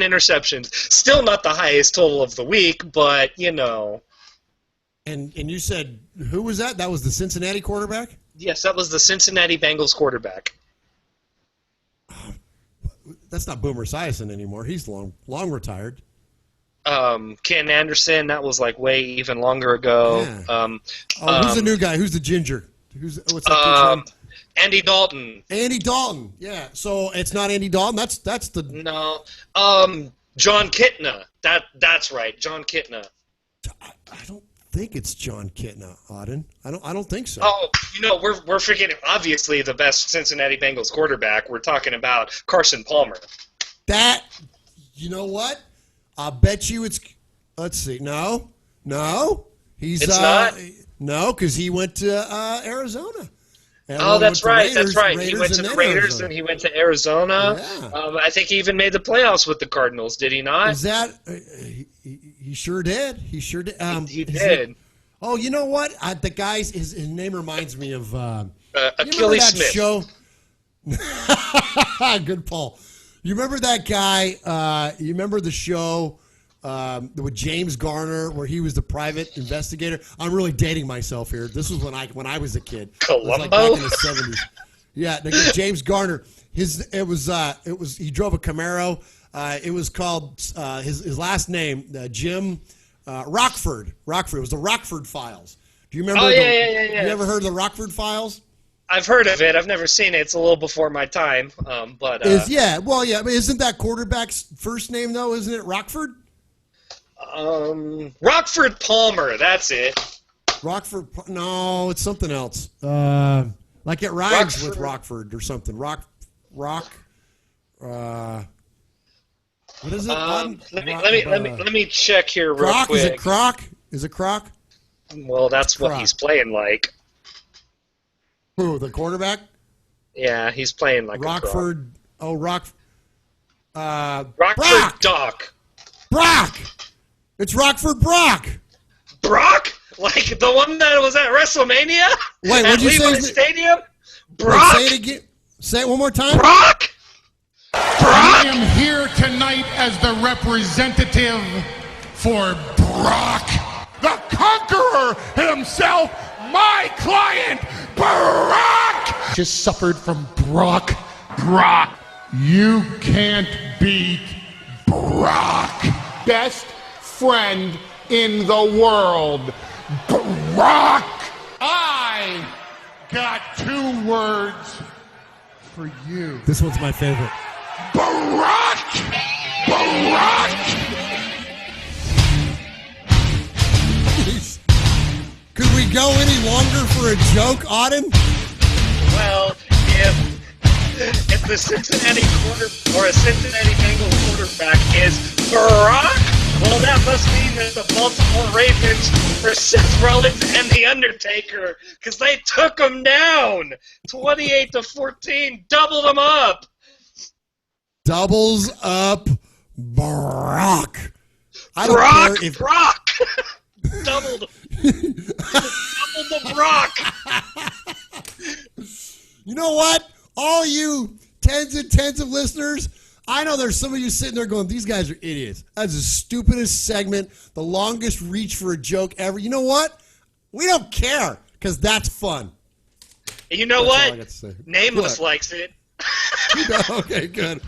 interceptions. Still not the highest total of the week, but, you know. And you said, who was that? That was the Cincinnati quarterback? Yes, that was the Cincinnati Bengals quarterback. That's not Boomer Esiason anymore. He's long retired. Ken Anderson, that was like way even longer ago. Yeah. Who's the new guy? Who's the ginger? What's that kid's name? Andy Dalton. Andy Dalton, yeah. So it's not Andy Dalton. That's the no. John Kitna. That's right, John Kitna. I don't think it's John Kitna, Auden. I don't think so. Oh, you know, we're forgetting obviously the best Cincinnati Bengals quarterback. We're talking about Carson Palmer. That, you know what? I'll bet you it's. Let's see. No, he's it's not. No, because he went to Arizona. Oh, that's right. That's right. He went to the Raiders, and he went to Arizona. Yeah. I think he even made the playoffs with the Cardinals. Did he not? Is that? He sure did. He sure did. He did. Oh, you know what? The guy's his name reminds me of Achilles Smith. Show? Good, Paul. You remember that guy? You remember the show with James Garner, where he was the private investigator? I'm really dating myself here. This was when I was a kid. Columbo? It was like back in the 70s. Yeah, James Garner. It was he drove a Camaro. It was called his last name Jim Rockford. Rockford. It was the Rockford Files. Do you remember? Oh yeah. You ever heard of the Rockford Files? I've heard of it. I've never seen it. It's a little before my time. But yeah. But isn't that quarterback's first name though? Isn't it Rockford? Rockford Palmer, that's it. Rockford, no, it's something else. Like it rhymes with Rockford or something. Rock. What is it? Let me check here real Croc? quick. Is it Croc? Is it Croc? Well, that's what he's playing like. Who, the quarterback? Yeah, he's playing like Rockford. Rockford Brock. Doc. Brock. It's Rockford Brock. Brock? Like the one that was at WrestleMania? Wait, at what'd you Levi say? Stadium? Brock? Wait, say it again. Say it one more time. Brock? I am here tonight as the representative for Brock, the conqueror himself, my client, Brock. Just suffered from Brock. Brock, you can't beat Brock. Best friend in the world, Brock. I got 2 words for you. This one's my favorite. Brock! Brock! Could we go any longer for a joke, Auden? Well, if the Cincinnati or a Cincinnati Bengals quarterback is Brock, well, that must mean that the Baltimore Ravens are Seth Rollins and The Undertaker, because they took them down 28-14, doubled them up. Doubles up Brock. I don't Brock, care if Brock. Doubled the Brock. You know what? All you tens and tens of listeners, I know there's some of you sitting there going, these guys are idiots. That's the stupidest segment, the longest reach for a joke ever. You know what? We don't care, because that's fun. You know That's all I what? got to say. Nameless likes it. Okay, good.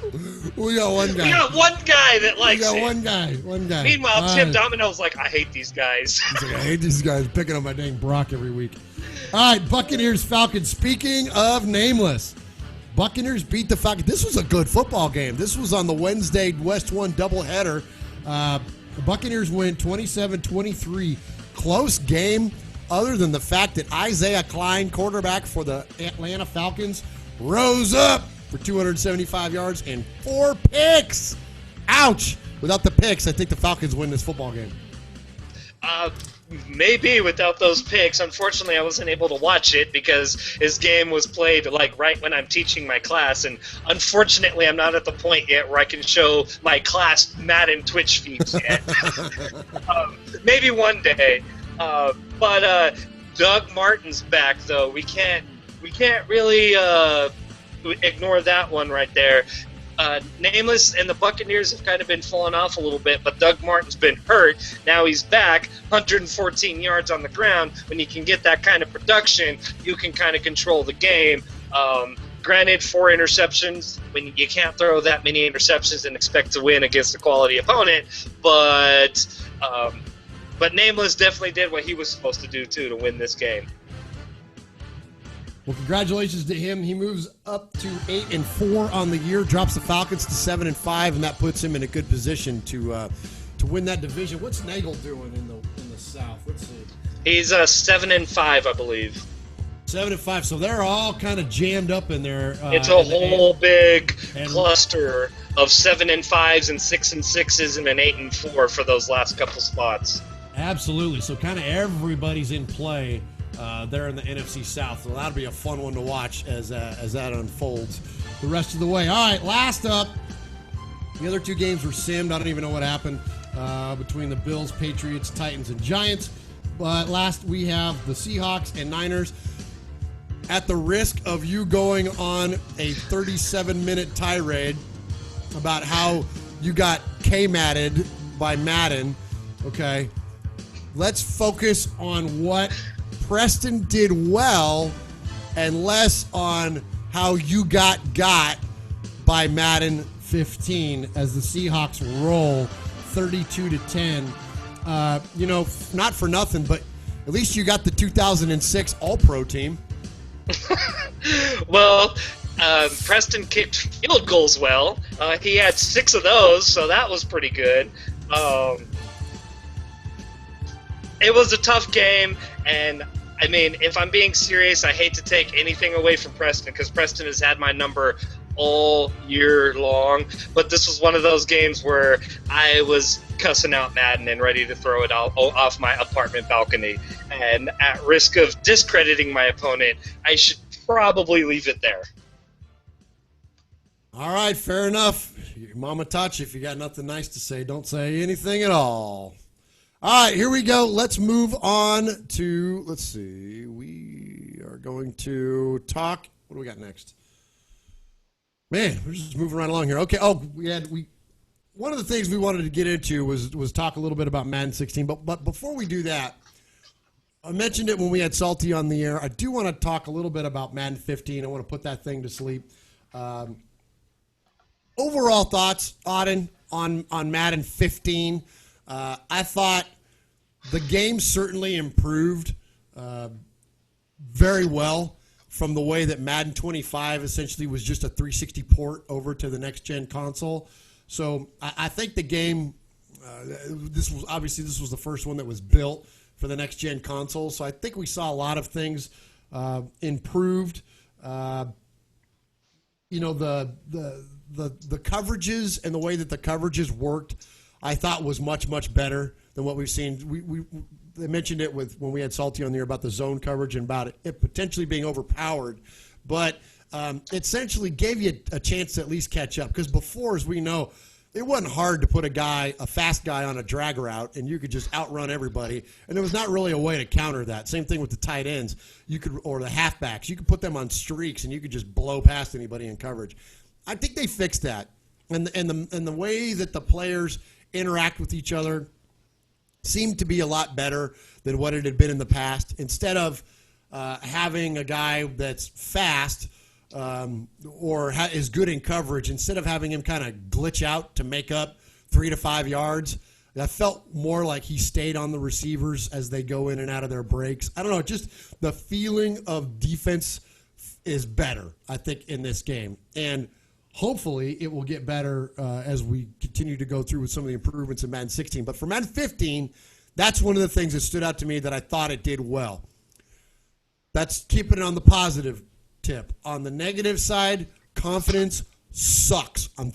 We got one guy. We got one guy that likes it. We got one guy. Meanwhile, Tim Domino's like, I hate these guys. He's like, I hate these guys picking on my dang Brock every week. All right, Buccaneers, Falcons. Speaking of nameless, Buccaneers beat the Falcons. This was a good football game. This was on the Wednesday WestOne doubleheader. The Buccaneers win 27-23. Close game, other than the fact that Isaiah Klein, quarterback for the Atlanta Falcons, rose up for 275 yards and 4 picks. Ouch. Without the picks, I think the Falcons win this football game. Maybe without those picks. Unfortunately, I wasn't able to watch it because his game was played like right when I'm teaching my class, and unfortunately, I'm not at the point yet where I can show my class Madden Twitch feeds yet. Maybe one day. But Doug Martin's back, though. We can't really ignore that one right there. Nameless and the Buccaneers have kind of been falling off a little bit, but Doug Martin's been hurt. Now he's back, 114 yards on the ground. When you can get that kind of production, you can kind of control the game. Granted, 4 interceptions, when you can't throw that many interceptions and expect to win against a quality opponent, but Nameless definitely did what he was supposed to do, too, to win this game. Well, congratulations to him. He moves up to 8-4 on the year, drops the Falcons to 7-5, and that puts him in a good position to win that division. What's Nagel doing in the South? Let's see. He's 7-5, I believe. 7-5. So they're all kind of jammed up in there. It's a whole big cluster of 7-5s and 6-6s and an 8-4 for those last couple spots. Absolutely. So kind of everybody's in play. There in the NFC South. So that'll be a fun one to watch as that unfolds the rest of the way. All right, last up, the other 2 games were simmed. I don't even know what happened between the Bills, Patriots, Titans, and Giants. But last we have the Seahawks and Niners. At the risk of you going on a 37-minute tirade about how you got K-matted by Madden, okay, let's focus on what Preston did well and less on how you got by Madden 15 as the Seahawks roll 32-10. Not for nothing, but at least you got the 2006 All-Pro team. Well, Preston kicked field goals well. He had 6 of those, so that was pretty good. It was a tough game, and I mean, if I'm being serious, I hate to take anything away from Preston because Preston has had my number all year long. But this was one of those games where I was cussing out Madden and ready to throw it off my apartment balcony. And at risk of discrediting my opponent, I should probably leave it there. All right, fair enough. Mama taught you, if you got nothing nice to say, don't say anything at all. All right, here we go. Let's move on to, let's see, we are going to talk, what do we got next? Man, we're just moving right along here. Okay, one of the things we wanted to get into was talk a little bit about Madden 16, but before we do that, I mentioned it when we had Salty on the air. I do want to talk a little bit about Madden 15. I want to put that thing to sleep. Overall thoughts, Auden, on Madden 15. I thought the game certainly improved very well from the way that Madden 25 essentially was just a 360 port over to the next-gen console. So I think the game, this was the first one that was built for the next-gen console. So I think we saw a lot of things improved. The coverages and the way that the coverages worked, I thought was much, much better than what we've seen. They mentioned it when we had Salty on there about the zone coverage and about it potentially being overpowered. But it essentially gave you a chance to at least catch up. Because before, as we know, it wasn't hard to put a fast guy on a drag route, and you could just outrun everybody. And there was not really a way to counter that. Same thing with the tight ends, or the halfbacks. You could put them on streaks, and you could just blow past anybody in coverage. I think they fixed that, and the way that the players interact with each other seemed to be a lot better than what it had been in the past. Instead of having a guy that's fast or is good in coverage, instead of having him kind of glitch out to make up 3 to 5 yards, that felt more like he stayed on the receivers as they go in and out of their breaks. I don't know, just the feeling of defense is better, I think, in this game. And hopefully it will get better as we continue to go through with some of the improvements in Madden 16. But for Madden 15, that's one of the things that stood out to me that I thought it did well. That's keeping it on the positive tip. On the negative side, confidence sucks. I'm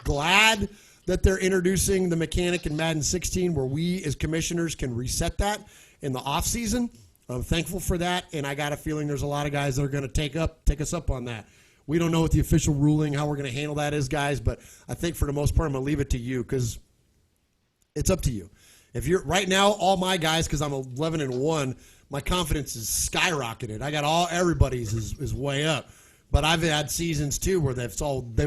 glad that they're introducing the mechanic in Madden 16 where we as commissioners can reset that in the offseason. I'm thankful for that, and I got a feeling there's a lot of guys that are going to take us up on that. We don't know what the official ruling, how we're going to handle that is, guys, but I think for the most part I'm going to leave it to you because it's up to you. If you're right now, all my guys, because I'm 11-1, my confidence is skyrocketed. I got everybody's is way up. But I've had seasons too where they've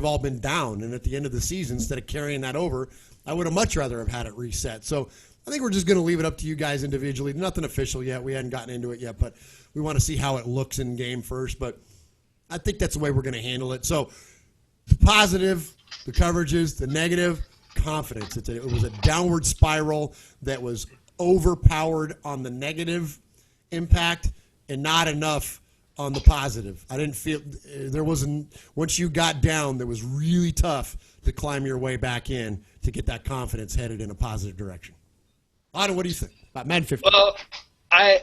all been down, and at the end of the season, instead of carrying that over, I would have much rather have had it reset. So I think we're just going to leave it up to you guys individually. Nothing official yet. We hadn't gotten into it yet, but we want to see how it looks in game first. But I think that's the way we're going to handle it. So the positive, the coverages, the negative, confidence. It was a downward spiral that was overpowered on the negative impact and not enough on the positive. I didn't feel there wasn't, once you got down, that was really tough to climb your way back in to get that confidence headed in a positive direction. Otto, what do you think about Madden 15? Well, I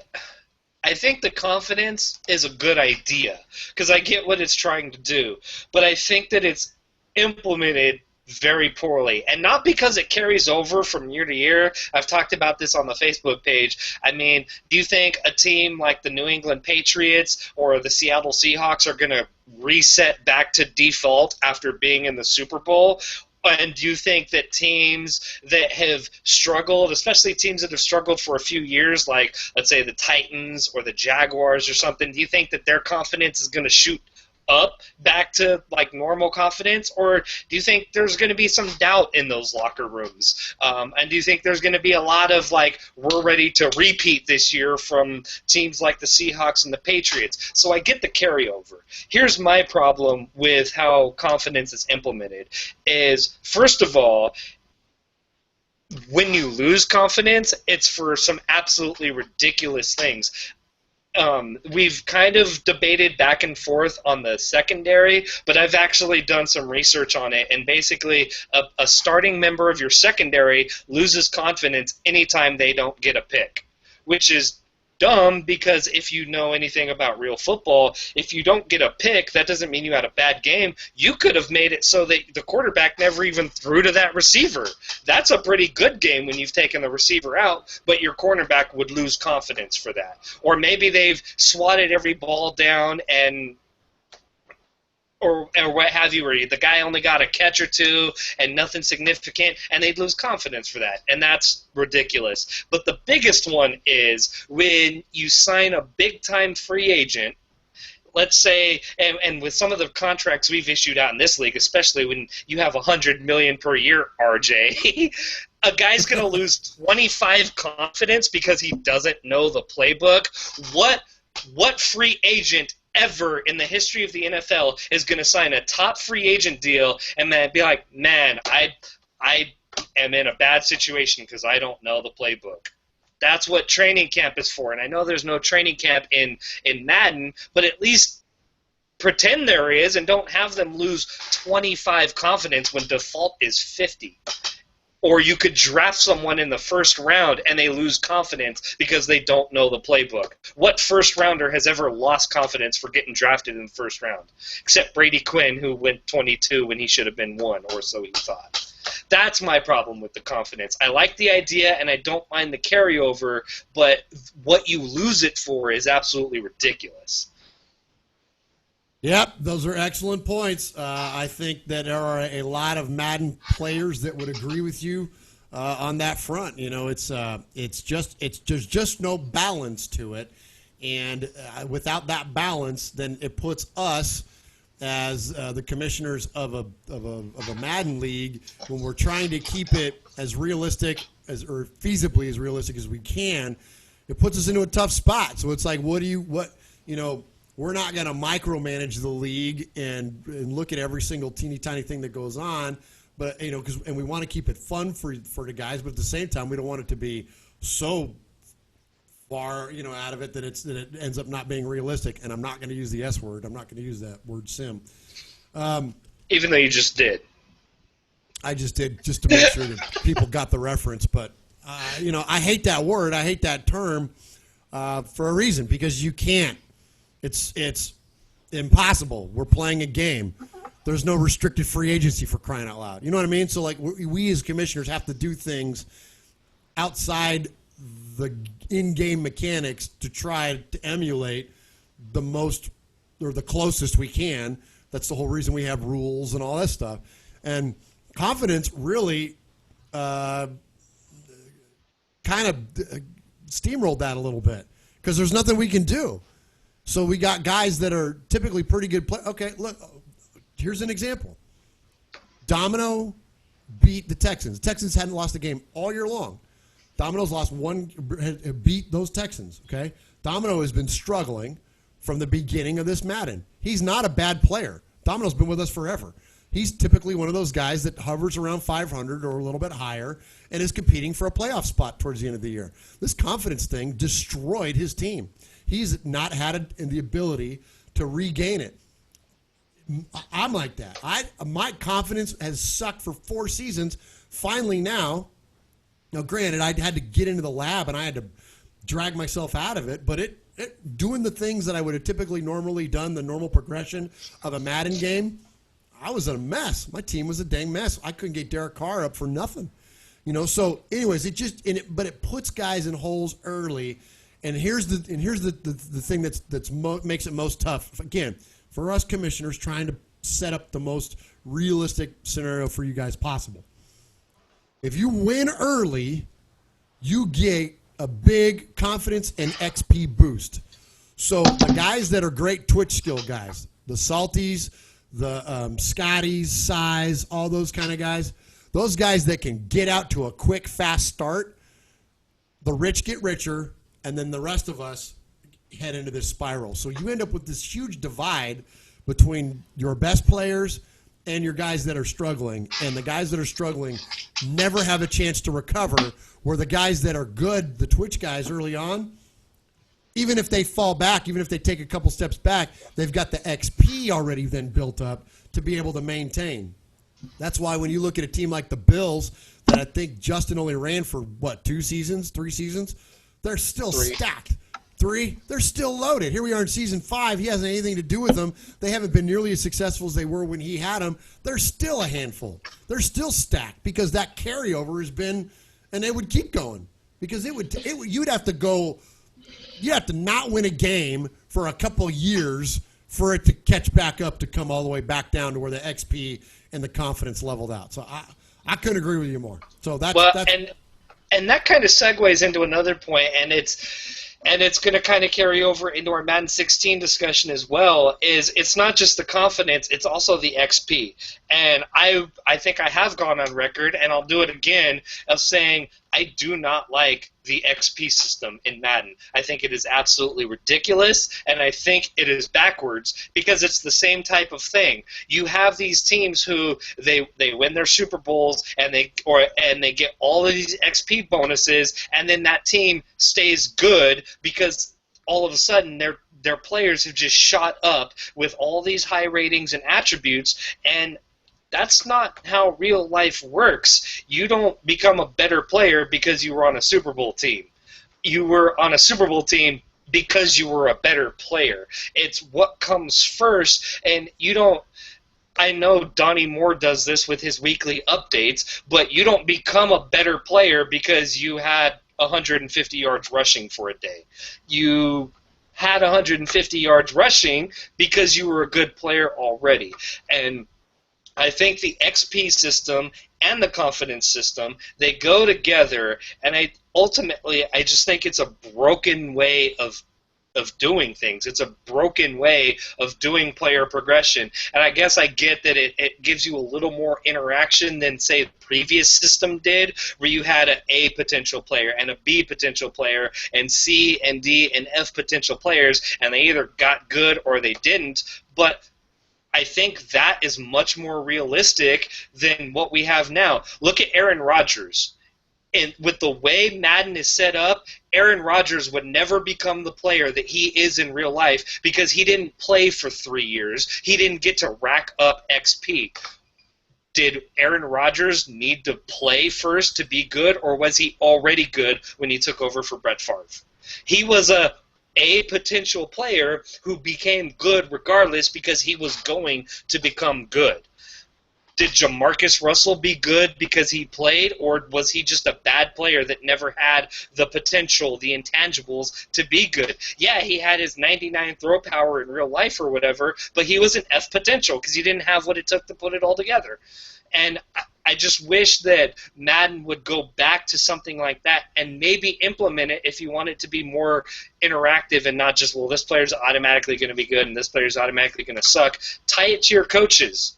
think the confidence is a good idea because I get what it's trying to do, but I think that it's implemented very poorly, and not because it carries over from year to year. I've talked about this on the Facebook page. I mean, do you think a team like the New England Patriots or the Seattle Seahawks are going to reset back to default after being in the Super Bowl? And do you think that teams that have struggled, especially teams that have struggled for a few years, like, let's say, the Titans or the Jaguars or something, do you think that their confidence is going to shoot up back to like normal confidence, or do you think there's going to be some doubt in those locker rooms? And do you think there's going to be a lot of like, we're ready to repeat this year from teams like the Seahawks and the Patriots? So I get the carryover. Here's my problem with how confidence is implemented is, first of all, when you lose confidence, it's for some absolutely ridiculous things. We've kind of debated back and forth on the secondary, but I've actually done some research on it, and basically a starting member of your secondary loses confidence anytime they don't get a pick, which is dumb because if you know anything about real football, if you don't get a pick, that doesn't mean you had a bad game. You could have made it so that the quarterback never even threw to that receiver. That's a pretty good game when you've taken the receiver out, but your cornerback would lose confidence for that. Or maybe they've swatted every ball down or what have you, where the guy only got a catch or two and nothing significant, and they'd lose confidence for that, and that's ridiculous. But the biggest one is when you sign a big-time free agent, let's say, and with some of the contracts we've issued out in this league, especially when you have $100 million per year, RJ, a guy's going to lose 25 confidence because he doesn't know the playbook. What free agent ever in the history of the NFL is going to sign a top free agent deal and then be like, man, I am in a bad situation because I don't know the playbook? That's what training camp is for. And I know there's no training camp in Madden, but at least pretend there is and don't have them lose 25 confidence when default is 50. Or you could draft someone in the first round and they lose confidence because they don't know the playbook. What first rounder has ever lost confidence for getting drafted in the first round? Except Brady Quinn, who went 22 when he should have been 1, or so he thought. That's my problem with the confidence. I like the idea and I don't mind the carryover, but what you lose it for is absolutely ridiculous. Yep, those are excellent points. I think that there are a lot of Madden players that would agree with you on that front. You know, there's just no balance to it, and without that balance, then it puts us as the commissioners of a Madden league, when we're trying to keep it as realistic or feasibly as realistic as we can, it puts us into a tough spot. So it's like, we're not going to micromanage the league and look at every single teeny tiny thing that goes on, but and we want to keep it fun for the guys, but at the same time we don't want it to be so far, out of it that it ends up not being realistic. And I'm not going to use the S word. I'm not going to use that word sim. Even though you just did. I just did, just to make sure that people got the reference. But, I hate that word. I hate that term for a reason, because you can't. It's impossible. We're playing a game. There's no restricted free agency, for crying out loud. You know what I mean? So, like, we as commissioners have to do things outside the in-game mechanics to try to emulate the most or the closest we can. That's the whole reason we have rules and all that stuff. And confidence really kind of steamrolled that a little bit, because there's nothing we can do. So we got guys that are typically pretty good players. Okay, look, here's an example. Domino beat the Texans. The Texans hadn't lost a game all year long. Domino's beat those Texans, okay? Domino has been struggling from the beginning of this Madden. He's not a bad player. Domino's been with us forever. He's typically one of those guys that hovers around 500 or a little bit higher and is competing for a playoff spot towards the end of the year. This confidence thing destroyed his team. He's not had the ability to regain it. I'm like that. My confidence has sucked for 4 seasons. Finally now, granted, I had to get into the lab and I had to drag myself out of it, but doing the things that I would have typically normally done, the normal progression of a Madden game, I was a mess. My team was a dang mess. I couldn't get Derek Carr up for nothing. So anyways, but it puts guys in holes early. And here's the thing that's makes it most tough. Again, for us commissioners trying to set up the most realistic scenario for you guys possible. If you win early, you get a big confidence and XP boost. So the guys that are great Twitch skill guys, the Salties, the Scotties, Size, all those kind of guys, those guys that can get out to a quick, fast start, the rich get richer, and then the rest of us head into this spiral. So you end up with this huge divide between your best players and your guys that are struggling. And the guys that are struggling never have a chance to recover, where the guys that are good, the Twitch guys early on, even if they fall back, even if they take a couple steps back, they've got the XP already then built up to be able to maintain. That's why when you look at a team like the Bills, that I think Justin only ran for, 3 seasons? They're still stacked. 3, they're still loaded. Here we are in season 5. He hasn't anything to do with them. They haven't been nearly as successful as they were when he had them. They're still a handful. They're still stacked because that carryover has been, and they would keep going because you'd have to not win a game for a couple years for it to catch back up to come all the way back down to where the XP and the confidence leveled out. So I couldn't agree with you more. So that's and that kind of segues into another point, and it's going to kind of carry over into our Madden 16 discussion as well, is it's not just the confidence, it's also the XP. And I think I have gone on record, and I'll do it again, of saying I do not like the XP system in Madden. I think it is absolutely ridiculous, and I think it is backwards because it's the same type of thing. You have these teams who they win their Super Bowls and they get all of these XP bonuses, and then that team stays good because all of a sudden their players have just shot up with all these high ratings and attributes, and that's not how real life works. You don't become a better player because you were on a Super Bowl team. You were on a Super Bowl team because you were a better player. It's what comes first, and you don't... I know Donnie Moore does this with his weekly updates, but you don't become a better player because you had 150 yards rushing for a day. You had 150 yards rushing because you were a good player already. And I think the XP system and the confidence system, they go together, and I just think it's a broken way of doing things. It's a broken way of doing player progression. And I guess I get that it gives you a little more interaction than, say, the previous system did, where you had an A potential player and a B potential player and C and D and F potential players, and they either got good or they didn't. But I think that is much more realistic than what we have now. Look at Aaron Rodgers. And with the way Madden is set up, Aaron Rodgers would never become the player that he is in real life because he didn't play for 3 years. He didn't get to rack up XP. Did Aaron Rodgers need to play first to be good, or was he already good when he took over for Brett Favre? He was a potential player who became good regardless because he was going to become good. Did Jamarcus Russell be good because he played, or was he just a bad player that never had the potential, the intangibles to be good? Yeah, he had his 99 throw power in real life or whatever, but he was an F potential because he didn't have what it took to put it all together. And I just wish that Madden would go back to something like that and maybe implement it if you want it to be more interactive and not just, well, this player's automatically going to be good and this player's automatically going to suck. Tie it to your coaches.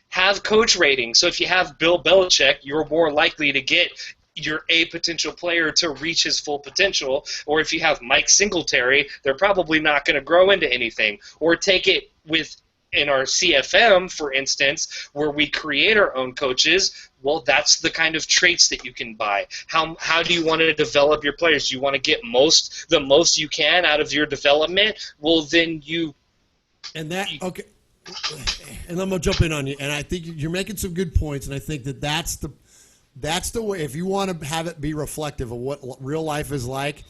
Have coach ratings. So if you have Bill Belichick, you're more likely to get your A potential player to reach his full potential. Or if you have Mike Singletary, they're probably not going to grow into anything. Or take it with in our CFM, for instance, where we create our own coaches. Well, that's the kind of traits that you can buy. How do you want to develop your players? Do you want to get the most you can out of your development? Well, then you. And that okay. And I'm gonna jump in on you, and I think you're making some good points, and I think that's the way. If you want to have it be reflective of what real life is like,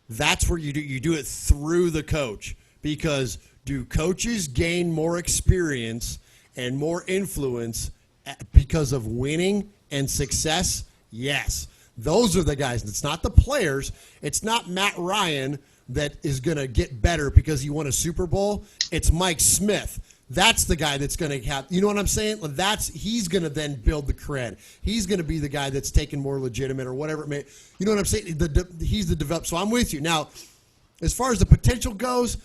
that's where you do it through the coach. Because do coaches gain more experience and more influence because of winning and success? Yes, those are the guys. It's not the players. It's not Matt Ryan that is going to get better because he won a Super Bowl. It's Mike Smith. That's the guy that's going to have, you know what I'm saying? He's going to then build the cred. He's going to be the guy that's taken more legitimate or whatever it may. You know what I'm saying? He's the develop. So I'm with you. Now, as far as the potential goes,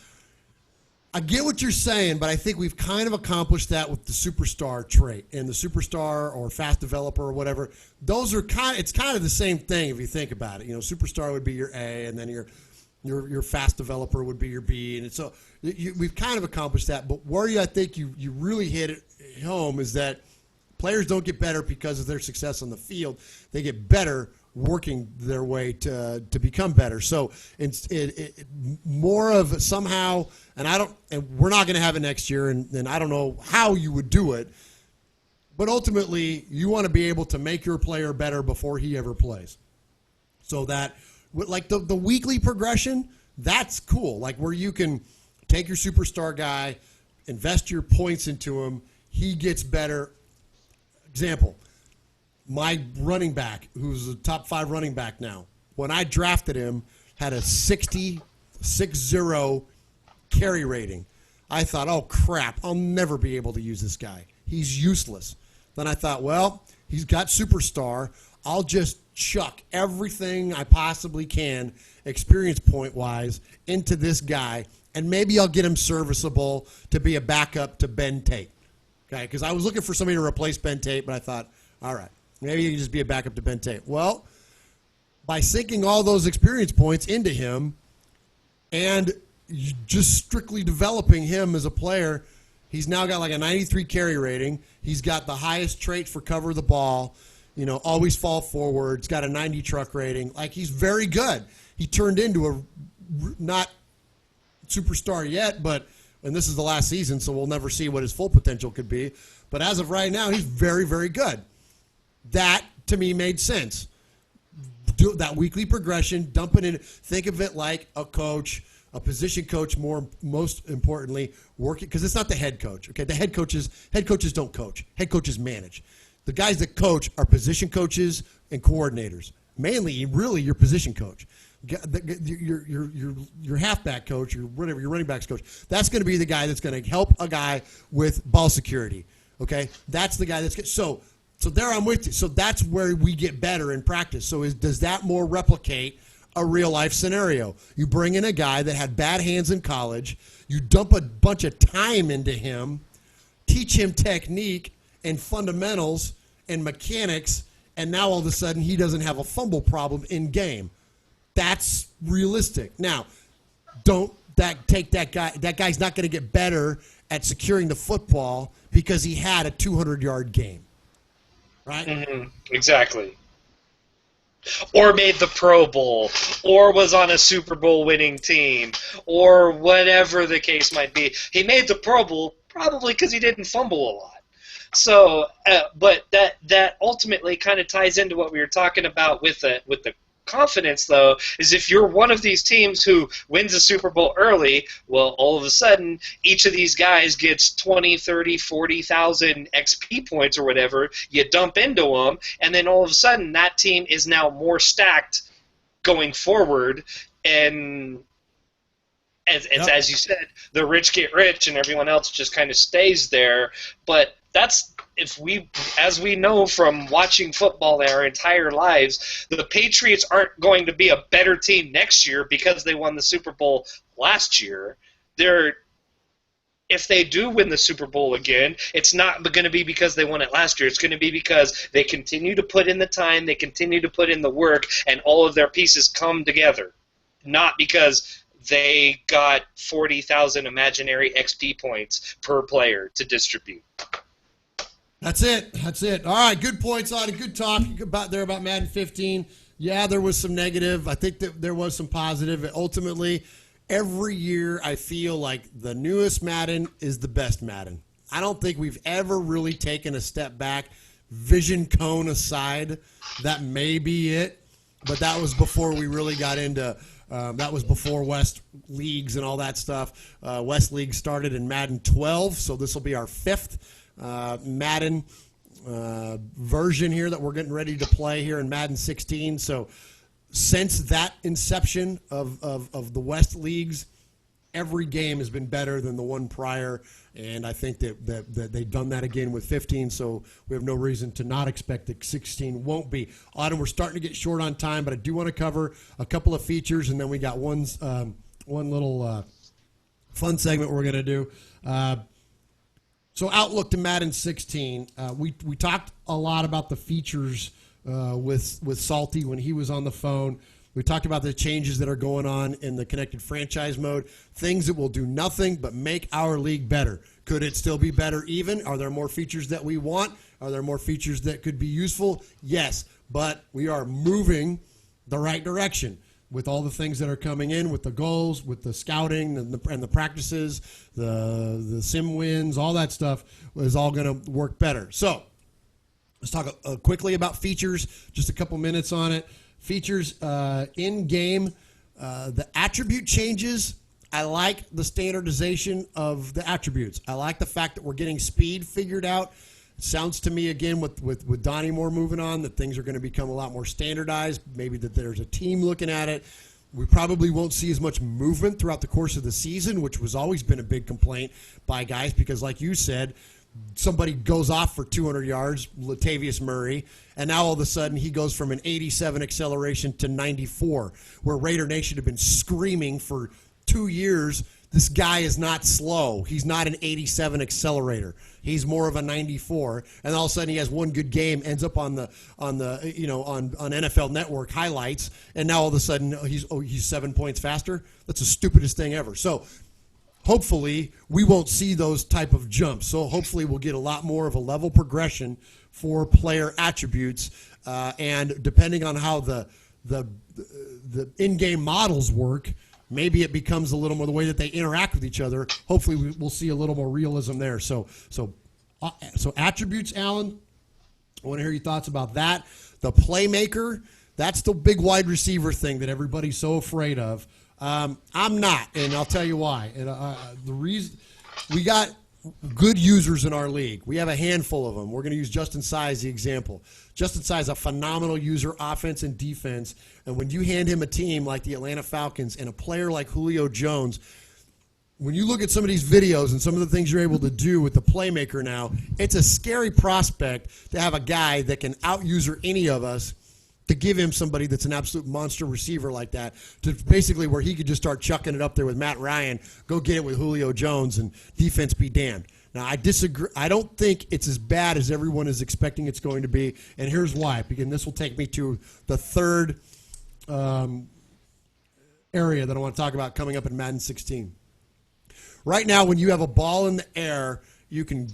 I get what you're saying, but I think we've kind of accomplished that with the superstar trait and the superstar or fast developer or whatever. Those are it's kind of the same thing if you think about it. You know, superstar would be your A, and then your fast developer would be your B, and so we've kind of accomplished that. But where I think you really hit it home is that players don't get better because of their success on the field. They get better working their way to become better. So it's more of somehow, and we're not going to have it next year, and I don't know how you would do it. But ultimately, you want to be able to make your player better before he ever plays, so that. Like the weekly progression, that's cool. Like where you can take your superstar guy, invest your points into him, he gets better. Example, my running back, who's a top 5 running back now, when I drafted him, had a 60 carry rating. I thought, oh, crap, I'll never be able to use this guy. He's useless. Then I thought, well, he's got superstar. I'll just chuck everything I possibly can, experience point-wise, into this guy, and maybe I'll get him serviceable to be a backup to Ben Tate. Okay, because I was looking for somebody to replace Ben Tate, but I thought, all right, maybe he can just be a backup to Ben Tate. Well, by sinking all those experience points into him and just strictly developing him as a player, he's now got like a 93 carry rating. He's got the highest trait for cover the ball. You know, always fall forward. He's got a 90 truck rating. Like, he's very good. He turned into a not superstar yet, and this is the last season, so we'll never see what his full potential could be. But as of right now, he's very, very good. That, to me, made sense. Do that weekly progression, dump it in. Think of it like a coach, a position coach, most importantly, working, because it's not the head coach. Okay, the head coaches don't coach. Head coaches manage. The guys that coach are position coaches and coordinators. Mainly, really, your position coach. Your halfback coach or whatever, your running backs coach. That's going to be the guy that's going to help a guy with ball security. Okay? That's the guy that's good. So there I'm with you. So that's where we get better in practice. So does that more replicate a real-life scenario? You bring in a guy that had bad hands in college. You dump a bunch of time into him, teach him technique and fundamentals and mechanics, and now all of a sudden he doesn't have a fumble problem in game. That's realistic. Now, take that guy. That guy's not going to get better at securing the football because he had a 200-yard game, right? Mm-hmm. Exactly. or made the Pro Bowl, or was on a Super Bowl winning team, or whatever the case might be. He made the Pro Bowl probably because he didn't fumble a lot. So, but that ultimately kind of ties into what we were talking about with the confidence, though, is if you're one of these teams who wins a Super Bowl early, well, all of a sudden, each of these guys gets 20, 30, 40,000 XP points or whatever. You dump into them, and then all of a sudden, that team is now more stacked going forward, and as you said, the rich get rich, and everyone else just kind of stays there. But that's as we know from watching football our entire lives, the Patriots aren't going to be a better team next year because they won the Super Bowl last year. If they do win the Super Bowl again, it's not going to be because they won it last year. It's going to be because they continue to put in the time, they continue to put in the work, and all of their pieces come together. Not because they got 40,000 imaginary XP points per player to distribute. That's it. All right, good points, Audie. Good talk about Madden 15. Yeah, there was some negative. I think that there was some positive. Ultimately, every year I feel like the newest Madden is the best Madden. I don't think we've ever really taken a step back. Vision cone aside, that may be it. But that was before we really got into that was before West Leagues and all that stuff. West League started in Madden 12, so this will be our fifth Madden version here that we're getting ready to play here in Madden 16. So since that inception of the West Leagues, every game has been better than the one prior, and I think that they've done that again with 15, so we have no reason to not expect that 16 won't be. Autumn, we're starting to get short on time, but I do want to cover a couple of features, and then we got one little fun segment we're going to do. So outlook to Madden 16. We talked a lot about the features with Salty when he was on the phone. We talked about the changes that are going on in the connected franchise mode, things that will do nothing but make our league better. Could it still be better even? Are there more features that we want? Are there more features that could be useful? Yes, but we are moving the right direction with all the things that are coming in, with the goals, with the scouting and the practices, the sim wins, all that stuff is all going to work better. So let's talk quickly about features, just a couple minutes on it. Features in-game, the attribute changes. I like the standardization of the attributes. I like the fact that we're getting speed figured out. It sounds to me, again, with Donnie Moore moving on, that things are going to become a lot more standardized, maybe that there's a team looking at it. We probably won't see as much movement throughout the course of the season, which was always been a big complaint by guys because, like you said, somebody goes off for 200 yards, Latavius Murray, and now all of a sudden he goes from an 87 acceleration to 94, where Raider Nation had been screaming for 2 years, this guy is not slow. He's not an 87 accelerator. He's more of a 94, and all of a sudden he has one good game, ends up on NFL Network highlights, and now all of a sudden he's 7 points faster. That's the stupidest thing ever. So hopefully we won't see those type of jumps. So hopefully we'll get a lot more of a level progression for player attributes, and depending on how the in-game models work, maybe it becomes a little more the way that they interact with each other. Hopefully we'll see a little more realism there. So attributes, Alan, I want to hear your thoughts about that. The playmaker, that's the big wide receiver thing that everybody's so afraid of. I'm not, and I'll tell you why. And the reason we got good users in our league. We have a handful of them. We're going to use Justin Tsai as the example. Justin Tsai is a phenomenal user, offense and defense. And when you hand him a team like the Atlanta Falcons and a player like Julio Jones, when you look at some of these videos and some of the things you're able to do with the playmaker now, it's a scary prospect to have a guy that can out-user any of us, to give him somebody that's an absolute monster receiver like that, to basically where he could just start chucking it up there with Matt Ryan, go get it with Julio Jones, and defense be damned. Now, I disagree. I don't think it's as bad as everyone is expecting it's going to be, and here's why. Because this will take me to the third area that I want to talk about coming up in Madden 16. Right now, when you have a ball in the air, you can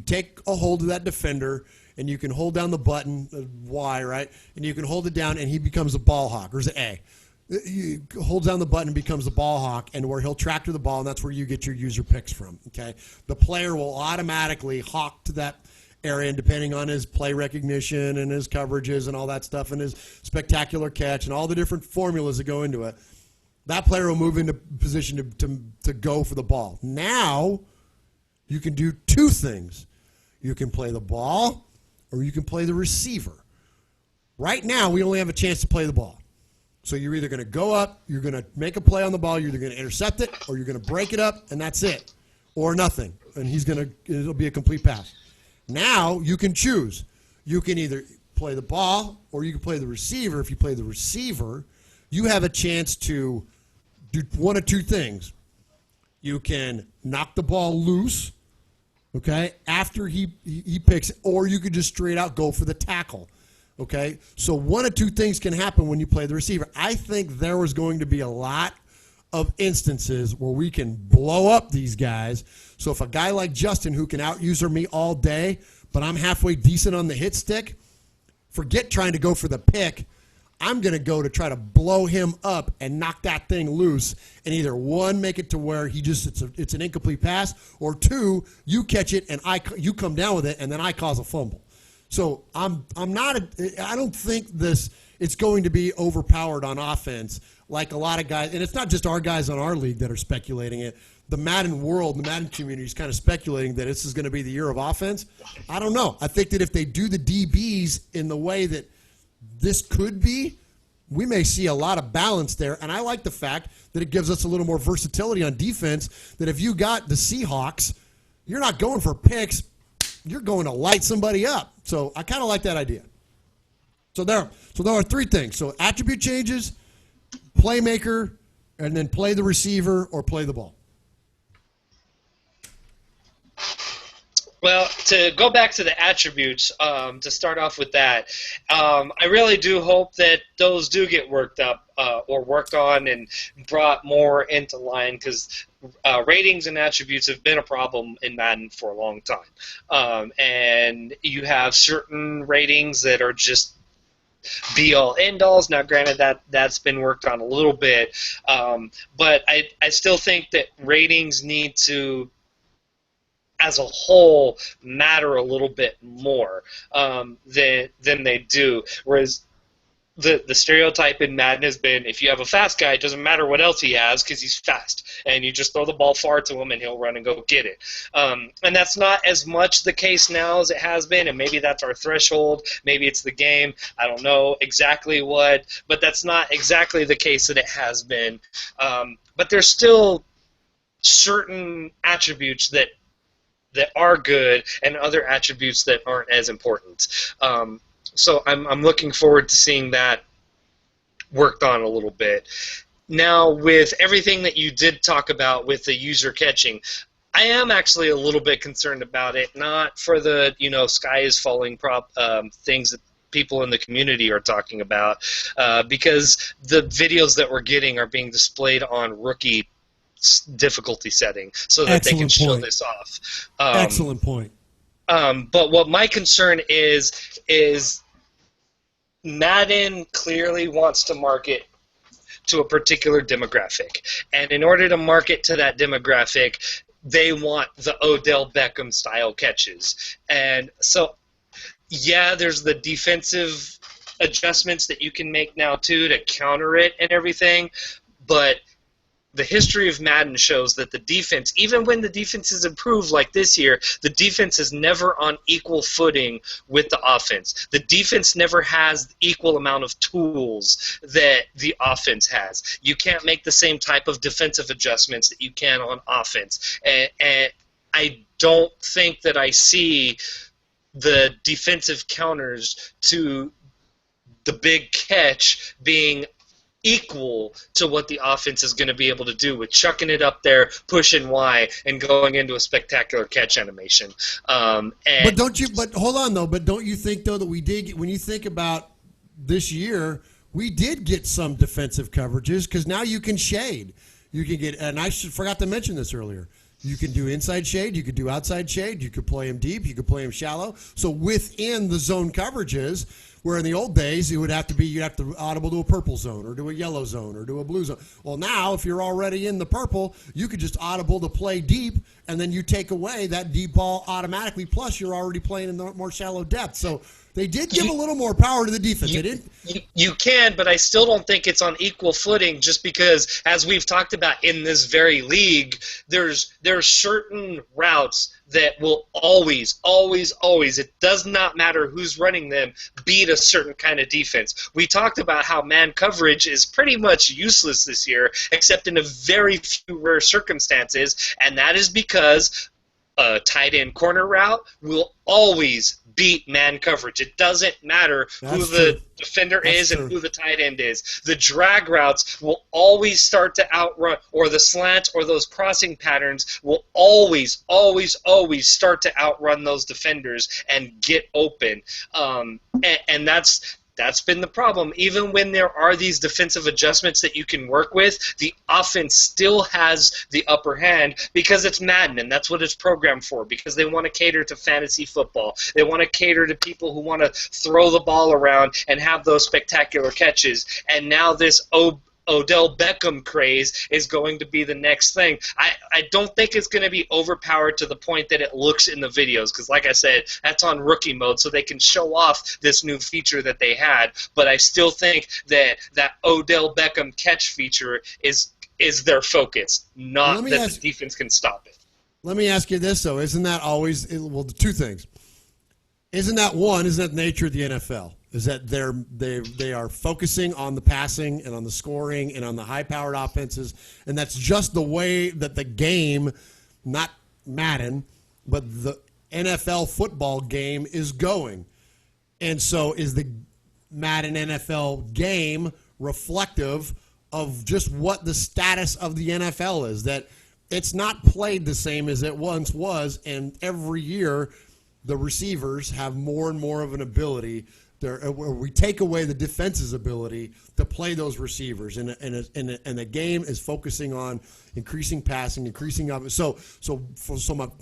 take a hold of that defender, and you can hold down the button, Y, right? And you can hold it down, and he becomes a ball hawk, or is it A? He holds down the button and becomes a ball hawk, and where he'll track to the ball, and that's where you get your user picks from, okay? The player will automatically hawk to that area, and depending on his play recognition and his coverages and all that stuff and his spectacular catch and all the different formulas that go into it, that player will move into position to go for the ball. Now, you can do two things. You can play the ball or you can play the receiver. Right now, we only have a chance to play the ball. So you're either going to go up, you're going to make a play on the ball, you're either going to intercept it, or you're going to break it up, and that's it. Or nothing. And it'll be a complete pass. Now you can choose. You can either play the ball or you can play the receiver. If you play the receiver, you have a chance to do one of two things. You can knock the ball loose, okay, after he picks it, or you could just straight out go for the tackle, okay? So one of two things can happen when you play the receiver. I think there was going to be a lot of instances where we can blow up these guys. So if a guy like Justin, who can out-user me all day, but I'm halfway decent on the hit stick, forget trying to go for the pick. I'm going to go to try to blow him up and knock that thing loose, and either one, make it to where it's an incomplete pass, or two, you catch it and you come down with it, and then I cause a fumble. So I don't think it's going to be overpowered on offense like a lot of guys, and it's not just our guys on our league that are speculating it. The Madden world, the Madden community is kind of speculating that this is going to be the year of offense. I don't know. I think that if they do the DBs in the way that this could be, we may see a lot of balance there. And I like the fact that it gives us a little more versatility on defense, that if you got the Seahawks, you're not going for picks. You're going to light somebody up. So I kind of like that idea. So there are three things. So attribute changes, playmaker, and then play the receiver or play the ball. Well, to go back to the attributes, to start off with that, I really do hope that those do get worked up or worked on and brought more into line, because ratings and attributes have been a problem in Madden for a long time. And you have certain ratings that are just be-all, end-alls. Now, granted, that's been worked on a little bit, but I still think that ratings need to, as a whole, matter a little bit more than they do. Whereas the stereotype in Madden has been, if you have a fast guy, it doesn't matter what else he has because he's fast, and you just throw the ball far to him and he'll run and go get it. And that's not as much the case now as it has been, and maybe that's our threshold. Maybe it's the game. I don't know exactly what, but that's not exactly the case that it has been. But there's still certain attributes that are good and other attributes that aren't as important. So I'm looking forward to seeing that worked on a little bit. Now, with everything that you did talk about with the user catching, I am actually a little bit concerned about it, not for the, sky is falling things that people in the community are talking about, because the videos that we're getting are being displayed on rookie difficulty setting so that they can show this off. Excellent point. But what my concern is Madden clearly wants to market to a particular demographic, and in order to market to that demographic, they want the Odell Beckham style catches. And so, yeah, there's the defensive adjustments that you can make now too to counter it and everything, but the history of Madden shows that the defense, even when the defense is improved like this year, the defense is never on equal footing with the offense. The defense never has equal amount of tools that the offense has. You can't make the same type of defensive adjustments that you can on offense. And I don't think that I see the defensive counters to the big catch being equal to what the offense is going to be able to do with chucking it up there, pushing Y, and going into a spectacular catch animation. But hold on though. But don't you think though that we did, when you think about this year, we did get some defensive coverages because now you can shade. You can get, and I forgot to mention this earlier. You can do inside shade. You could do outside shade. You could play him deep. You could play him shallow. So within the zone coverages, where in the old days you'd have to audible to a purple zone or to a yellow zone or to a blue zone. Well, now if you're already in the purple, you could just audible to play deep, and then you take away that deep ball automatically. Plus, you're already playing in the more shallow depth. So they did give a little more power to the defense. You can, but I still don't think it's on equal footing, just because, as we've talked about in this very league, there's certain routes that will always, it does not matter who's running them, beat a certain kind of defense. We talked about how man coverage is pretty much useless this year, except in a very few rare circumstances, and that is because a tight end corner route will always beat man coverage. It doesn't matter who the defender is and who the tight end is. The drag routes will always start to outrun, or the slants or those crossing patterns will always start to outrun those defenders and get open. And that's been the problem. Even when there are these defensive adjustments that you can work with, the offense still has the upper hand because it's Madden, and that's what it's programmed for, because they want to cater to fantasy football. They want to cater to people who want to throw the ball around and have those spectacular catches. And now this Odell Beckham craze is going to be the next thing. I don't think it's going to be overpowered to the point that it looks in the videos, because like I said, that's on rookie mode, so they can show off this new feature that they had. But I still think that Odell Beckham catch feature is their focus, not that the defense can stop it. Let me ask you this, though. Isn't that always – well, two things. Isn't that the nature of the NFL? Is that they are focusing on the passing and on the scoring and on the high-powered offenses, and that's just the way that the game, not Madden, but the NFL football game is going. And so is the Madden NFL game reflective of just what the status of the NFL is, that it's not played the same as it once was, and every year the receivers have more and more of an ability. We take away the defense's ability to play those receivers, and the game is focusing on increasing passing, increasing up. So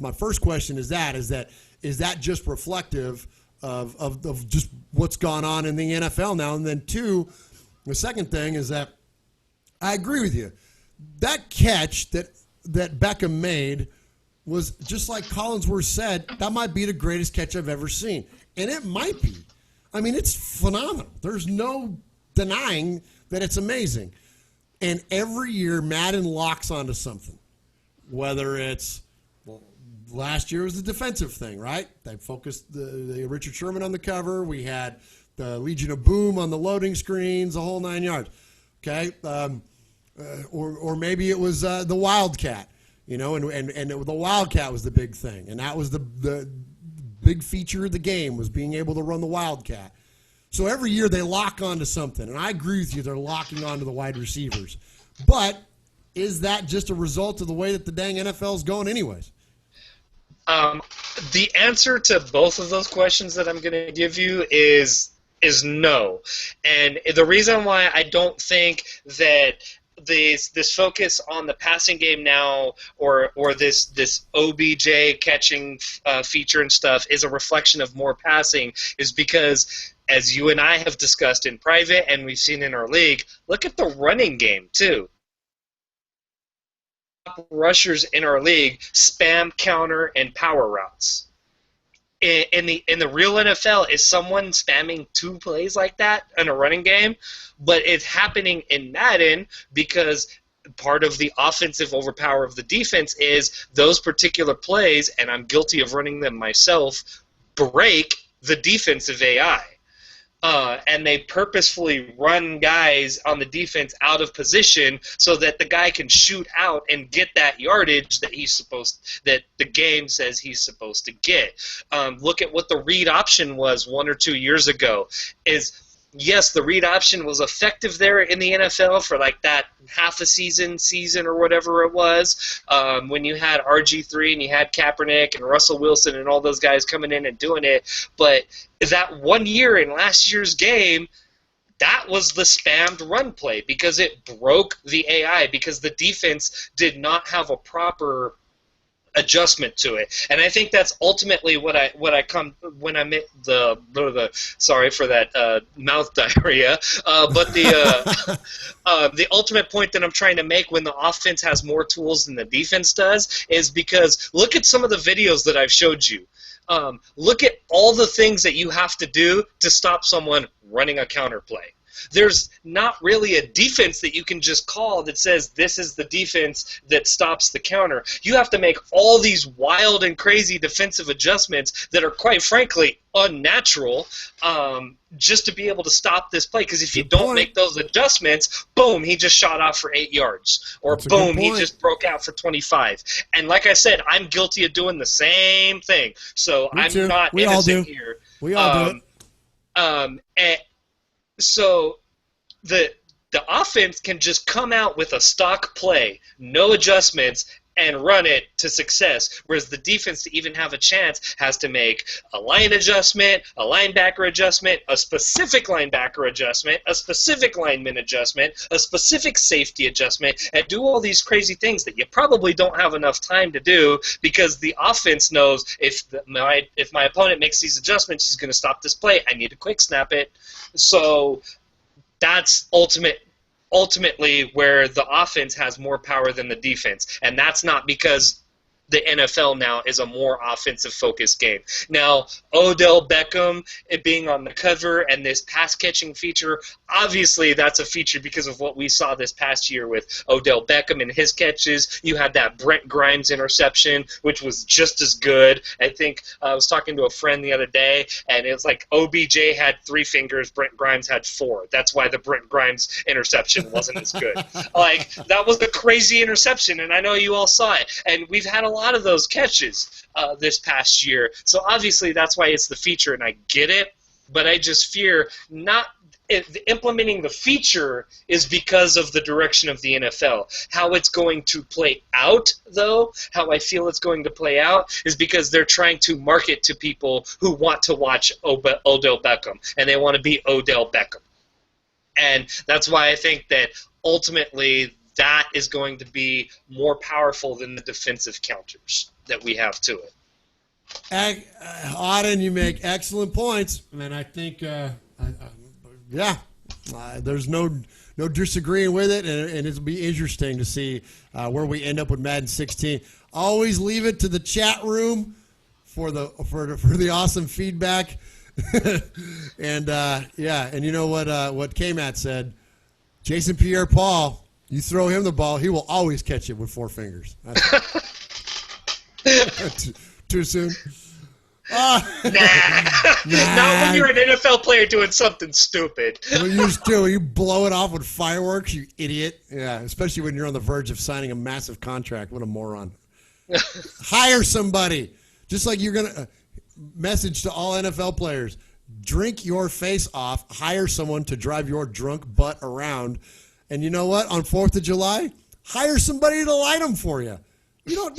my first question is that just reflective of just what's gone on in the NFL now? And then two, the second thing is that I agree with you. That catch that Beckham made was, just like Collinsworth said, that might be the greatest catch I've ever seen, and it might be. I mean, it's phenomenal. There's no denying that it's amazing. And every year, Madden locks onto something. Whether it's, last year was the defensive thing, right? They focused the Richard Sherman on the cover. We had the Legion of Boom on the loading screens, the whole 9 yards. Okay? Or maybe it was the Wildcat, and the Wildcat was the big thing. And that was the big feature of the game, was being able to run the Wildcat. So every year they lock onto something, and I agree with you, they're locking onto the wide receivers. But is that just a result of the way that the dang NFL is going anyways? The answer to both of those questions that I'm going to give you is no. And the reason why I don't think that this focus on the passing game now, or this OBJ catching feature and stuff, is a reflection of more passing, is because, as you and I have discussed in private and we've seen in our league, look at the running game too. Rushers in our league spam, counter, and power routes. In the real NFL, is someone spamming 2 plays like that in a running game? But it's happening in Madden because part of the offensive overpower of the defense is those particular plays, and I'm guilty of running them myself, break the defensive AI. And they purposefully run guys on the defense out of position so that the guy can shoot out and get that yardage that that the game says he's supposed to get. Look at what the read option was 1 or 2 years ago. Yes, the read option was effective there in the NFL for like that half a season or whatever it was, when you had RG3 and you had Kaepernick and Russell Wilson and all those guys coming in and doing it. But that 1 year in last year's game, that was the spammed run play because it broke the AI, because the defense did not have a proper adjustment to it, and I think that's ultimately what I come when I make the sorry for that mouth diarrhea, but the ultimate point that I'm trying to make when the offense has more tools than the defense does is because look at some of the videos that I've showed you. Look at all the things that you have to do to stop someone running a counterplay. There's not really a defense that you can just call that says this is the defense that stops the counter. You have to make all these wild and crazy defensive adjustments that are, quite frankly, unnatural just to be able to stop this play. Because if you don't make those adjustments, boom, he just shot off for 8 yards. Or boom, he just broke out for 25. And like I said, I'm guilty of doing the same thing. So I'm not innocent here. We all do it. So the offense can just come out with a stock play, no adjustments, and run it to success, whereas the defense, to even have a chance, has to make a line adjustment, a linebacker adjustment, a specific linebacker adjustment, a specific lineman adjustment, a specific safety adjustment, and do all these crazy things that you probably don't have enough time to do because the offense knows if my opponent makes these adjustments, he's going to stop this play. I need to quick snap it. So that's ultimately where the offense has more power than the defense, and that's not because the NFL now is a more offensive-focused game. Now, Odell Beckham being on the cover and this pass-catching feature, obviously that's a feature because of what we saw this past year with Odell Beckham and his catches. You had that Brent Grimes interception, which was just as good. I think I was talking to a friend the other day, and it was like OBJ had 3 fingers, Brent Grimes had 4. That's why the Brent Grimes interception wasn't as good. Like, that was a crazy interception, and I know you all saw it. And we've had a lot of those catches this past year. So obviously that's why it's the feature, and I get it, but I just fear not implementing the feature is because of the direction of the NFL. How it's going to play out, though, how I feel it's going to play out is because they're trying to market to people who want to watch Odell Beckham, and they want to be Odell Beckham. And that's why I think that ultimately that is going to be more powerful than the defensive counters that we have to it. Auden, you make excellent points, and I think, there's no disagreeing with it, and it'll be interesting to see where we end up with Madden 16. Always leave it to the chat room for the awesome feedback, and and you know what K-Matt said, Jason Pierre-Paul. You throw him the ball, he will always catch it with 4 fingers. Too soon? Nah. Not when you're an NFL player doing something stupid. You blow it off with fireworks, you idiot. Yeah, especially when you're on the verge of signing a massive contract. What a moron. Hire somebody. Just like you're going to message to all NFL players. Drink your face off. Hire someone to drive your drunk butt around. And you know what? On 4th of July, hire somebody to light them for you. You don't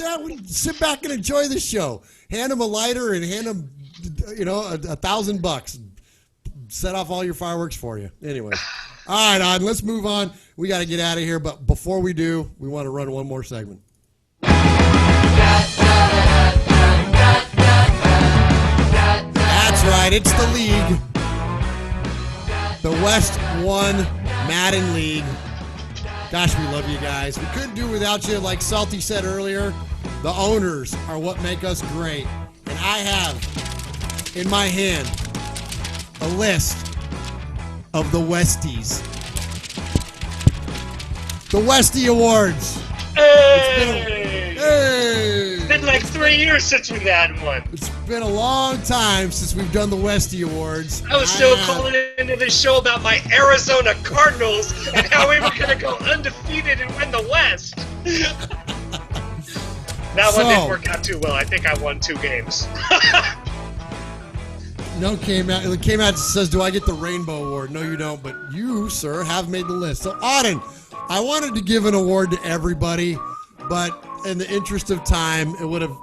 sit back and enjoy the show. Hand them a lighter and hand them, $1,000. Set off all your fireworks for you. Anyway. All right, let's move on. We got to get out of here. But before we do, we want to run one more segment. That's right. It's the league. The WestOne Madden League. Gosh, we love you guys. We couldn't do without you. Like Salty said earlier, the owners are what make us great. And I have in my hand a list of the Westies. The Westie Awards. Hey! It's been like 3 years since we've had one. It's been a long time since we've done the Westie Awards. I was still calling into this show about my Arizona Cardinals and how we were going to go undefeated and win the West. That one didn't work out too well. I think I won 2 games. No, K-Matt says, do I get the Rainbow Award? No, you don't, but you, sir, have made the list. So, Auden, I wanted to give an award to everybody, but in the interest of time,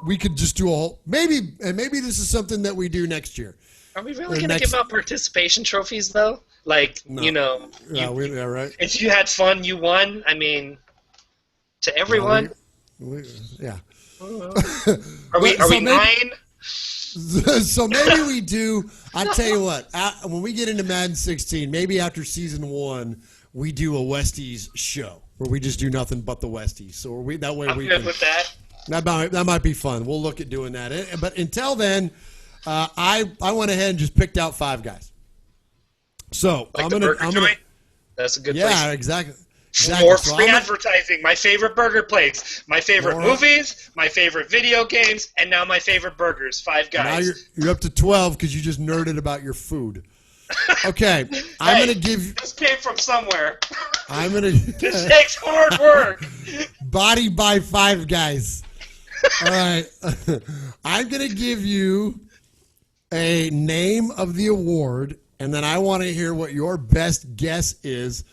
we could just do a whole, maybe this is something that we do next year. Are we really going to give out participation trophies, though? Like, no. Right. If you had fun, you won. I mean, to everyone. Yeah. Are we maybe, 9? So maybe we do. I'll tell you what. When we get into Madden 16, maybe after season 1, we do a Westies show where we just do nothing but the Westies. So we that way I'm we good can, with that. That might be fun. We'll look at doing that. But until then, I went ahead and just picked out 5 guys. So Like I'm the gonna. burger joint? That's a good place. Yeah, exactly. More So free advertising. My favorite burger place. My favorite More. movies. My favorite video games. And now my favorite burgers. 5 guys. Now you're up to 12 because you just nerded about your food. Okay, I'm Hey, gonna give. This came from somewhere. I'm gonna. This takes hard work. Body by 5 guys. All right, I'm gonna give you a name of the award, and then I want to hear what your best guess is.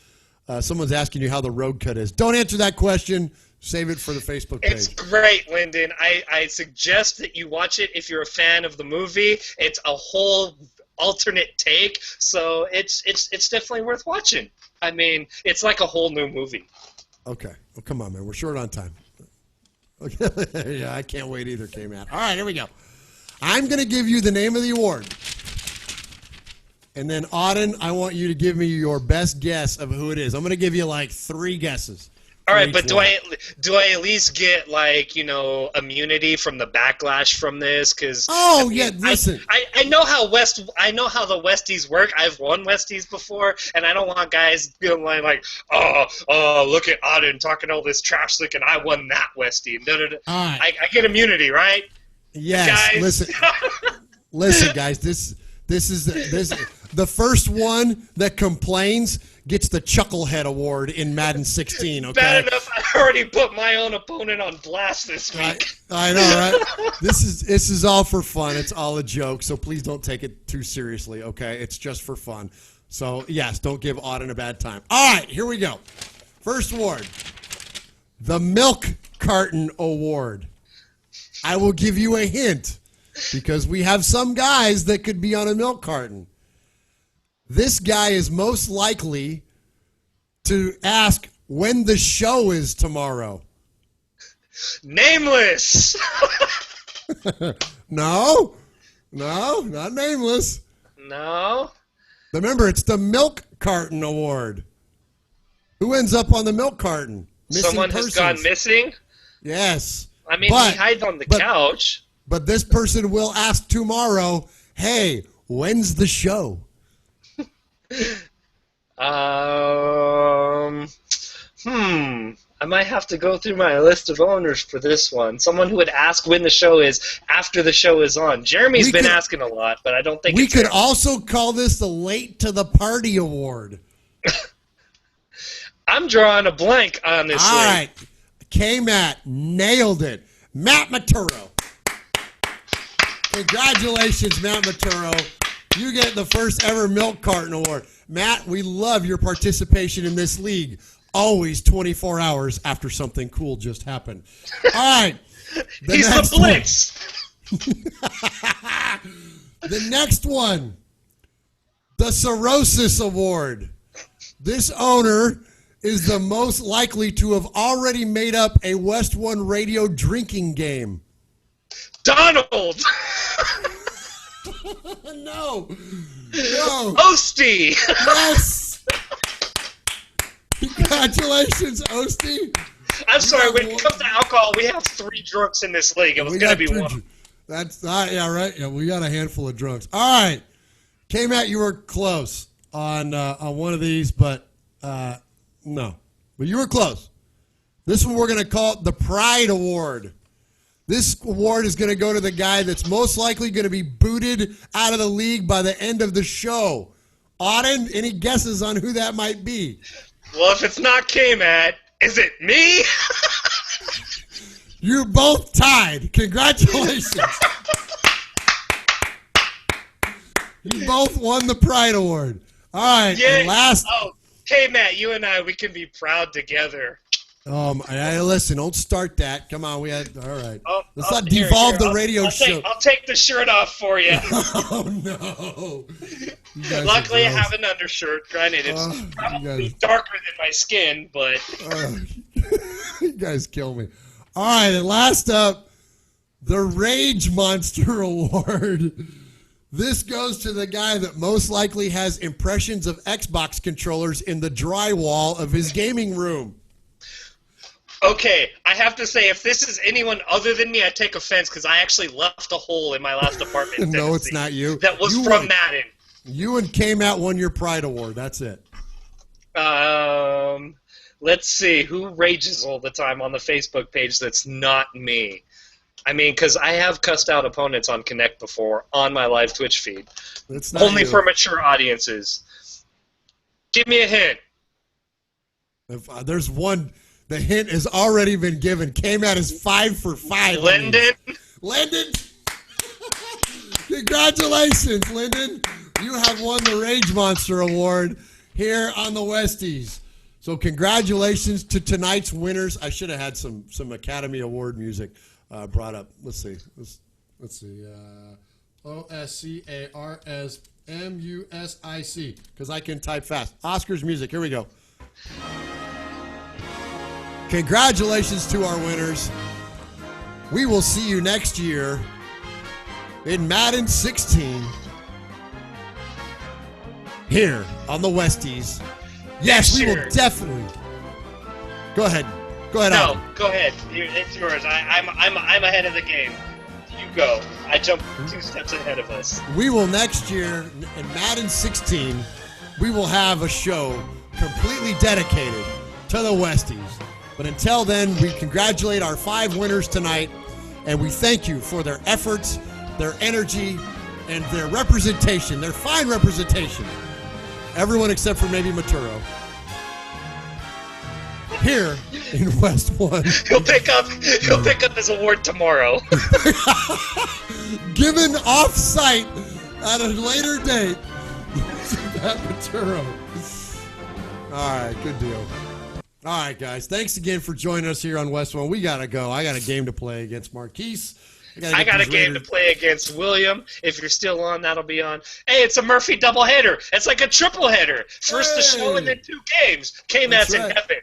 Someone's asking you how the road cut is. Don't answer that question. Save it for the Facebook page. It's great, Lyndon. I suggest that you watch it if you're a fan of the movie. It's a whole alternate take, so it's definitely worth watching. I mean, it's like a whole new movie. Okay. Well, come on, man. We're short on time. Okay. Yeah, I can't wait either, K-Matt. All right, here we go. I'm going to give you the name of the award. And then, Auden, I want you to give me your best guess of who it is. I'm going to give you like 3 guesses. All right, but do I at least get, like, you know, immunity from the backlash from this? Because listen. I know how the Westies work. I've won Westies before, and I don't want guys being like, oh, look at Auden talking all this trash thinking I won that Westie. No. All right. I get immunity, right? Yes. Guys. Listen, guys. This is the first one that complains gets the Chucklehead Award in Madden 16. Okay. Bad enough. I already put my own opponent on blast this week. I know, right? This is all for fun. It's all a joke, so please don't take it too seriously. Okay, it's just for fun. So yes, don't give Auden a bad time. All right, here we go. First award, the Milk Carton Award. I will give you a hint because we have some guys that could be on a milk carton. This guy is most likely to ask when the show is tomorrow. Nameless. No, not nameless. No. Remember, it's the Milk Carton Award. Who ends up on the milk carton? Someone has gone missing? Yes. I mean, he hides on the couch. But this person will ask tomorrow, hey, when's the show? I might have to go through my list of owners for this one. Someone who would ask when the show is after the show is on. Jeremy's been asking a lot, but I don't think we could also call this the Late to the Party Award. I'm drawing a blank on this. All right. K-Matt nailed it. Matt Maturo. Congratulations, Matt Maturo. You get the first ever Milk Carton Award. Matt, we love your participation in this league. Always 24 hours after something cool just happened. All right. He's the Blitz. The next one, the Cirrhosis Award. This owner is the most likely to have already made up a WestOne Radio drinking game. Donald. No. Ostie. Yes. Congratulations, Ostie. I'm sorry, when it comes to alcohol, we have 3 drunks in this league. It was going to be one. That's yeah, right. Yeah, we got a handful of drunks. All right. K-Matt, you were close on one of these, but no. But you were close. This one we're going to call it the Pride Award. This award is going to go to the guy that's most likely going to be booted out of the league by the end of the show. Auden, any guesses on who that might be? Well, if it's not K-Matt, is it me? You're both tied. Congratulations. You both won the Pride Award. All right. Yeah. And last. Oh, K-Matt, you and I, we can be proud together. Listen, don't start that. Come on, all right. Let's not here, devolve the radio show. I'll take the shirt off for you. Oh, no. Luckily, I have an undershirt. Granted, it's probably darker than my skin, but... You guys kill me. All right, and last up, The Rage Monster Award. This goes to the guy that most likely has impressions of Xbox controllers in the drywall of his gaming room. Okay, I have to say, if this is anyone other than me, I take offense because I actually left a hole in my last apartment in No, it's Tennessee not you. that was You from won. Madden. You and K-Matt won your Pride Award. That's it. Let's see. Who rages all the time on the Facebook page that's not me? I mean, because I have cussed out opponents on Connect before on my live Twitch feed. It's not Only you. for mature audiences. Give me a hint. If, there's one. The hint has already been given. K-Matt is 5 for 5. Lyndon? Lyndon? Congratulations, Lyndon. You have won the Rage Monster Award here on the Westies. So congratulations to tonight's winners. I should have had some Academy Award music brought up. Let's see. Let's see. OSCARSMUSIC, because I can type fast. Oscars music. Here we go. Congratulations to our winners. We will see you next year in Madden 16 here on the Westies. Yes, we will definitely. Go ahead. Go ahead, No, Adam. go ahead. It's yours. I'm ahead of the game. You go. I jumped 2 steps ahead of us. We will next year in Madden 16, we will have a show completely dedicated to the Westies. But until then, we congratulate our 5 winners tonight, and we thank you for their efforts, their energy, and their representation, their fine representation. Everyone except for maybe Maturo. Here in West One. He'll pick up his award tomorrow. Given off-site at a later date. That Maturo. All right, good deal. All right, guys. Thanks again for joining us here on West One. We got to go. I got a game to play against Marquise. I got a game to play against William. If you're still on, that'll be on. Hey, it's a Murphy doubleheader. It's like a triple header. First the show and then 2 games. K-Matt's in heaven.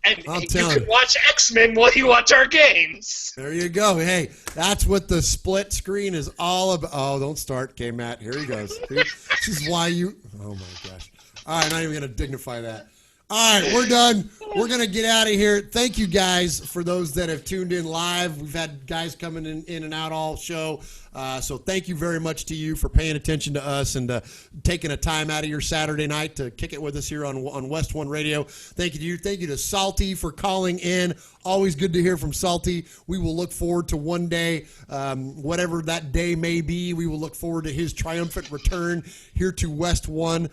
And you can watch X-Men while you watch our games. There you go. Hey, that's what the split screen is all about. Oh, don't start, K-Matt. Here he goes. This is why you... Oh, my gosh. All right, not even going to dignify that. All right, we're done. We're going to get out of here. Thank you, guys, for those that have tuned in live. We've had guys coming in and out all show. So thank you very much to you for paying attention to us and taking a time out of your Saturday night to kick it with us here on WestOne Radio. Thank you to you. Thank you to Salty for calling in. Always good to hear from Salty. We will look forward to one day, whatever that day may be, we will look forward to his triumphant return here to West One.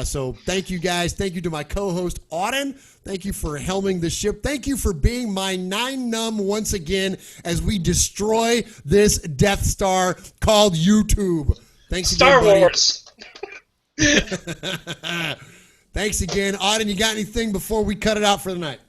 So thank you, guys. Thank you to my co-host, Auden. Thank you for helming the ship. Thank you for being my 9-num once again as we destroy this Death Star called YouTube. Thanks Star again, buddy. Wars. Thanks again. Auden, you got anything before we cut it out for the night?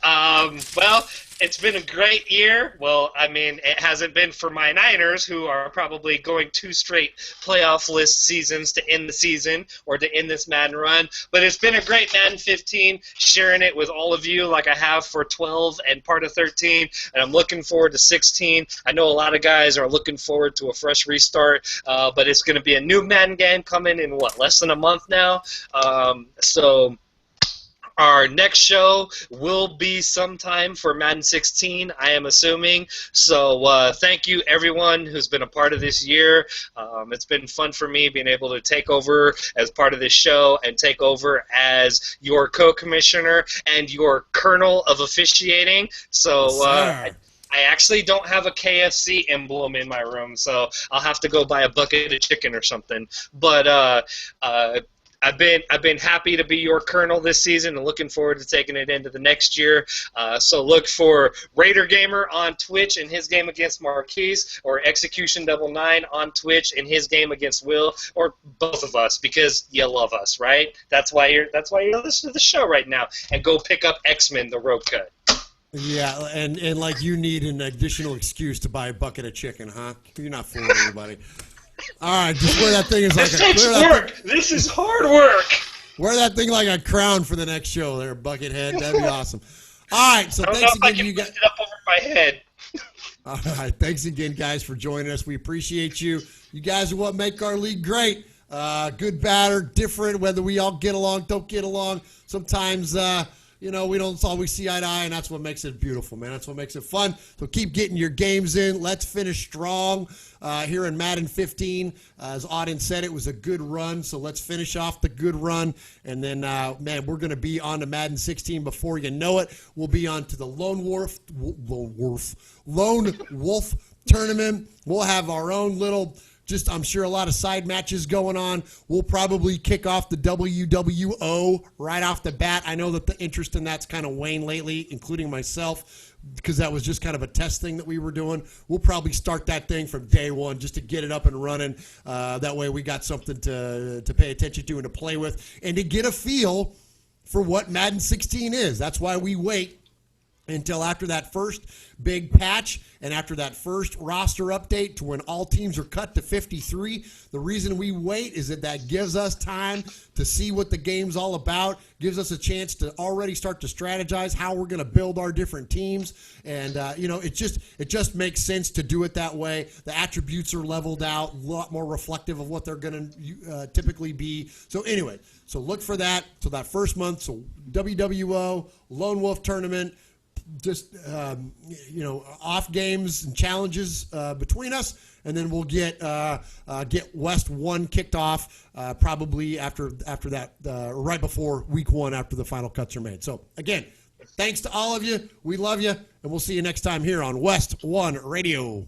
Well, it's been a great year. Well, I mean, it hasn't been for my Niners, who are probably going 2 straight playoff list seasons to end the season or to end this Madden run. But it's been a great Madden 15, sharing it with all of you like I have for 12 and part of 13. And I'm looking forward to 16. I know a lot of guys are looking forward to a fresh restart, but it's going to be a new Madden game coming in, less than a month now? So... Our next show will be sometime for Madden 16, I am assuming. So thank you, everyone who's been a part of this year. It's been fun for me being able to take over as part of this show and take over as your co-commissioner and your colonel of officiating. So I actually don't have a KFC emblem in my room, so I'll have to go buy a bucket of chicken or something. But I've been happy to be your colonel this season and looking forward to taking it into the next year. So look for Raider Gamer on Twitch in his game against Marquise, or Execution 99 on Twitch in his game against Will, or both of us, because you love us, right? That's why you're listening to the show right now. And go pick up X-Men: The Road Cut. Yeah, and like you need an additional excuse to buy a bucket of chicken, huh? You're not fooling anybody. All right, just wear that thing as like this takes work. This is hard work. Wear that thing like a crown for the next show there, Buckethead. That'd be awesome. All right, so I don't thanks know if again. I can put it up over my head. All right. Thanks again, guys, for joining us. We appreciate you. You guys are what make our league great. Good, bad, or different, whether we all get along, don't get along. Sometimes, we don't always see eye to eye, and that's what makes it beautiful, man. That's what makes it fun. So keep getting your games in. Let's finish strong here in Madden 15. As Auden said, it was a good run, so let's finish off the good run. And then, we're going to be on to Madden 16 before you know it. We'll be on to the Lone Wolf tournament. We'll have our own little... I'm sure a lot of side matches going on. We'll probably kick off the WWO right off the bat. I know that the interest in that's kind of waned lately, including myself, because that was just kind of a test thing that we were doing. We'll probably start that thing from day one just to get it up and running. That way we got something to pay attention to and to play with and to get a feel for what Madden 16 is. That's why we wait until after that first big patch and after that first roster update to when all teams are cut to 53. The reason we wait is that gives us time to see what the game's all about, gives us a chance to already start to strategize how we're going to build our different teams. And, it just makes sense to do it that way. The attributes are leveled out, a lot more reflective of what they're going to typically be. So anyway, so look for that. So that first month, so WWO, Lone Wolf Tournament, just off games and challenges between us, and then we'll get West 1 kicked off probably after that, right before week 1 after the final cuts are made. So again, thanks to all of you. We love you, and we'll see you next time here on WestOne Radio.